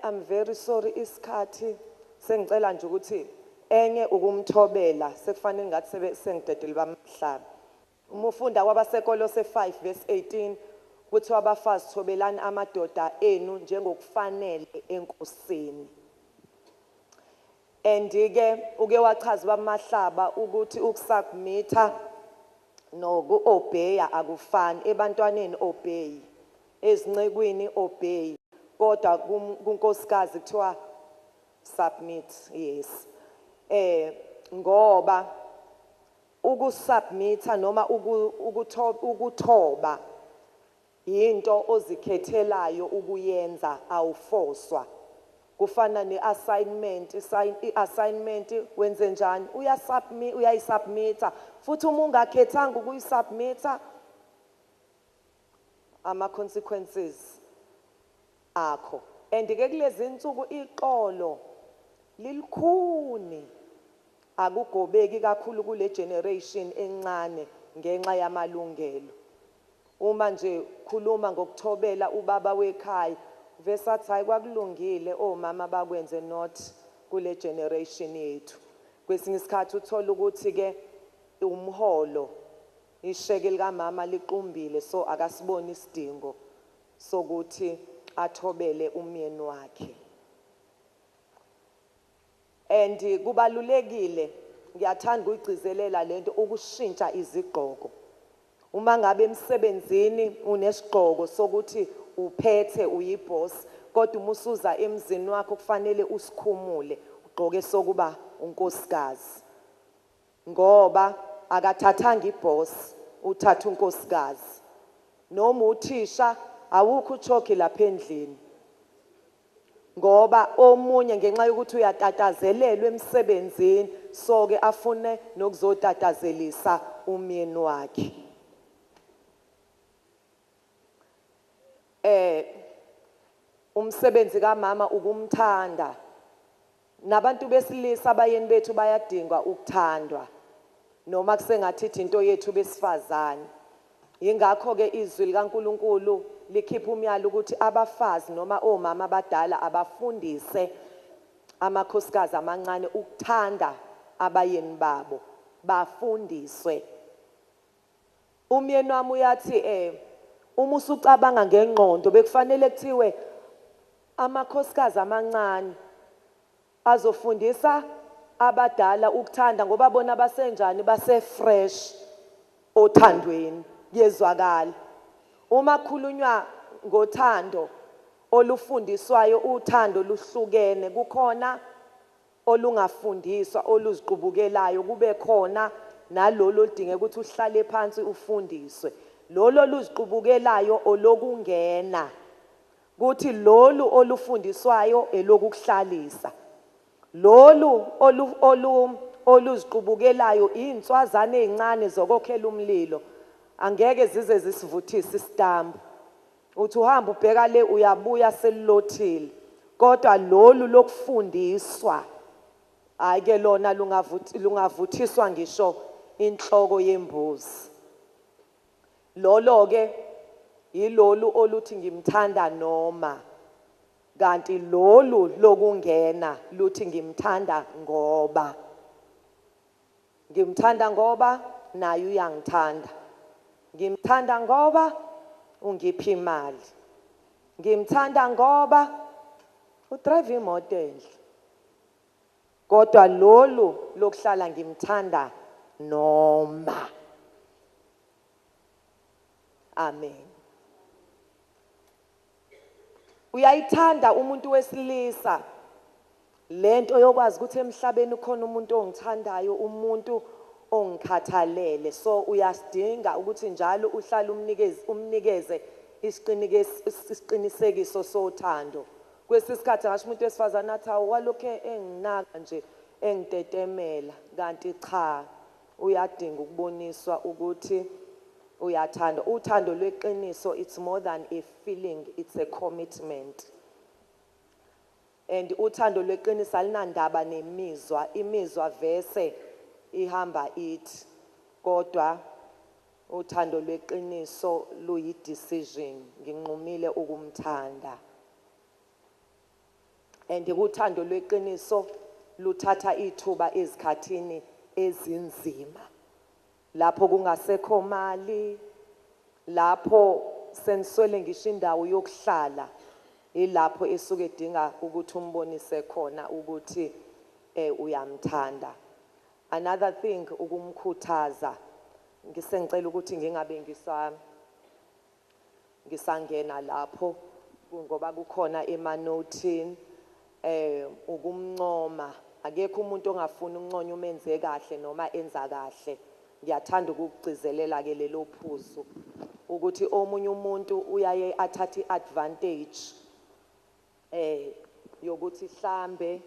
I'm very sorry isikhathi sengicela nje ukuthi enye ukumthobela sekufanele ngathi sengidedile bamhlaba. Uma ufunda kwabasekolo se5 verse 18 kuthi abafazi thobelani amadoda enu njengokufanele enkosini. Andike uke wachaza bamahlaba ukuthi ukusubmita noku-obeya akufani. Ebantwaneni obey, ezincekweni obey, kodwa kunkosikazi kuthiwa submit. Yes. Ngoba ukusubmita noma ukuthoba into ozikhethelayo ukuyenza awufoswa. Kufana ne-assignment, i-assignment wenze njani? Uyayisubmita. Futhi uma ungakhethanga ukuyisubmita ama-consequences akho. And-ke kulezi insuku iqolo lilikhuni. Akugobeki kakhulu kule generation encane ngenxa yamalungelo. Uma nje khuluma ngokuthobela ubaba wekhaya vesathi hayi kwakulungile omama bakwenze not kule generation yethu. Kwesinye isikhathi uthola ukuthi ke umholo isheke likamama liqumbile, so akasiboni isidingo sokuthi athobele umyeni wakhe. And kubalulekile, ngiyathanda ukugcizelela lento, ukushintsha izigqoko. Uma ngabe emsebenzini unesigqoko sokuthi uphethe uyiboss, kodwa uma usuza emzini wakho kufanele usikhumule ugqoke sokuba unkosikazi, ngoba akathathanga iboss, uthatha unkosikazi. Noma uthisha awukho uchoki lapha endlini, ngoba omunye ngenxa yokuthi uyatatazelelwa emsebenzini, so ke afune nokuzotatazelisa umyeni wakhe. Umsebenzi kamama ukumthanda. Nabantu besilisa abayeni bethu bayadingwa ukuthandwa, noma kusengathi into yethu besifazane. Yingakho ke izwi likaNkulunkulu likhipha umyalo ukuthi abafazi noma omama abadala abafundise amakhosikazi amancane ukuthanda abayeni babo, bafundiswe. Umyeni wami uyathi uma usucabanga ngengqondo bekufanele kuthiwe amakhosikazi amancane azofundisa abadala ukuthanda, ngoba bona basenjani, base-fresh othandweni, yezwakala. Uma khulunywa ngothando olufundiswayo, uthando luhlukene. Kukhona olungafundiswa oluziqubukelayo, kube khona nalolu oludinga ukuthi uhlale phansi ufundiswe. Lolo oluziqubukelayo olokungena, kuthi lolu olufundiswayo elokukuhlalisa. Lolu oluziqubukelayo inswazane ezincane zokokhela umlilo, angeke zize zisivuthise isitambu. Uthi uhamba ubheka le uyabuya selilothile. Kodwa lolu lokufundiswa, ayike lona lungavuthiswa ngisho inhloko yembuzi. Lolo ke yilolu oluthi ngimthanda noma, kanti lolu lokungena luthi ngimthanda ngoba. Ngimthanda ngoba naye uyangithanda. Ngimthanda ngoba ungipha imali. Ngimthanda ngoba udrive imoto enhle. Kodwa lolu lokuhlala ngimthanda noma. Amen. Uyayithanda umuntu wesilisa lento yokwazi ukuthi emhlabeni ukhona umuntu ongithandayo, umuntu ongikhathalele. So uyasidinga ukuthi njalo uhlale umnikeze isiqinisekiso sothando. Kwesinye isikhathi ngasho umuntu wesifazane athi awalokhe enginaka nje engitetemela, kanti cha, uyadinga ukuboniswa ukuthi uyathanda. Uthando lweqiniso, it's more than a feeling, it's a commitment. And uthando lweqiniso alinandaba nemizwa, imizwa vese ihamba ithi, kodwa uthando lweqiniso luyi decision, nginqumile ukumthanda. And uthando lweqiniso luthatha ithuba ezikhathini ezinzima, lapho kungasekho mali, lapho seniswele ngisho indawo yokuhlala, ilapho esuke edinga ukuthi umbonise khona ukuthi uyamthanda. Another thing, ukumkhuthaza. Ngisengicela ukuthi ngingabe ngisangena lapho ngoba kukhona emanotini, ukumncoma. Akekho umuntu ongafuni unconya umenze kahle noma enza kahle. Ngiyathanda ukugcizelela ke lelo phuzu ukuthi omunye umuntu uyaye athathe advantage yokuthi hlambe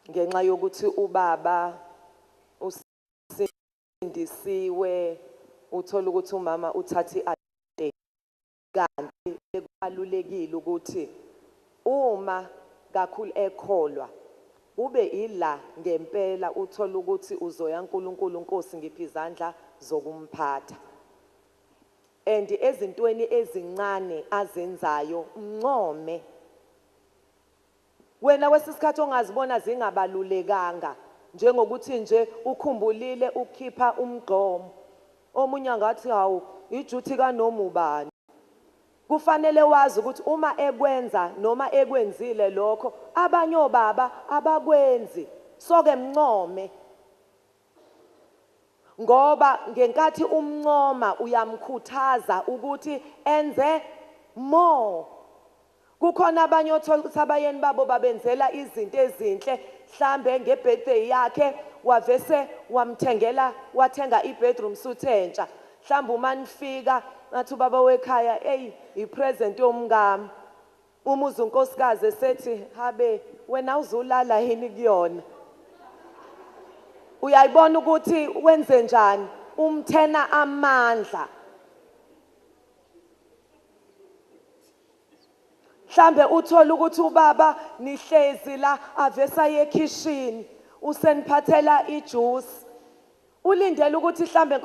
ngenxa yokuthi ubaba usindisiwe, uthola ukuthi umama uthathe advantage. Kanti kubalulekile ukuthi uma kakhulu ekholwa ube ila ngempela uthola ukuthi uzoya uNkulunkulu, Nkosi ngiphi izandla zokumphatha. and ezintweni ezincane azenzayo mncome. Wena wesisikhathi ongazibona zingabalulekanga njengokuthi nje ukhumbulile ukukhipha umgqomo. Omunye ngathi hawu ijuthi kaNomubani. Kufanele wazi ukuthi uma ekwenza noma ekwenzile lokho abanye obaba abakwenzi. Soke mncome. Ngoba ngenkathi umncoma uyamkhuthaza ukuthi enze more. Kukhona abanye othola ukuthi abayeni babo babenzela izinto ezinhle, mhlambe ngebirthday yakhe wavese wathenga i-bedroom suit entsha. Mhlambe uma nifika ngathi ubaba wekhaya i-present yomngami. Umuzi unkosikazi esethi habe wena uzulala yini kuyona. Uyayibona ukuthi wenze njani, umthena amandla. Mhlambe uthola ukuthi ubaba nihlezi la avesa ekitchen useniphathela ijuice. Ulindele ukuthi mhlambe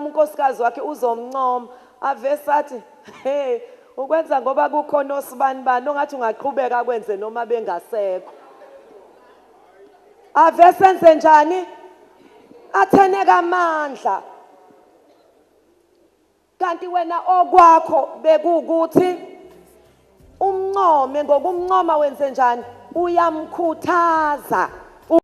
unkosikazi wakhe uzomncoma avesa athi hey ukwenza ngoba kukhona osibanibani ongathi ungaqhubeka kwenze noma bengasekho. Avesa enze njani? Atheneka amandla. Kanti wena okwakho bekukuthi umncome, ngokumncoma wenze njani? Uyamkhuthaza.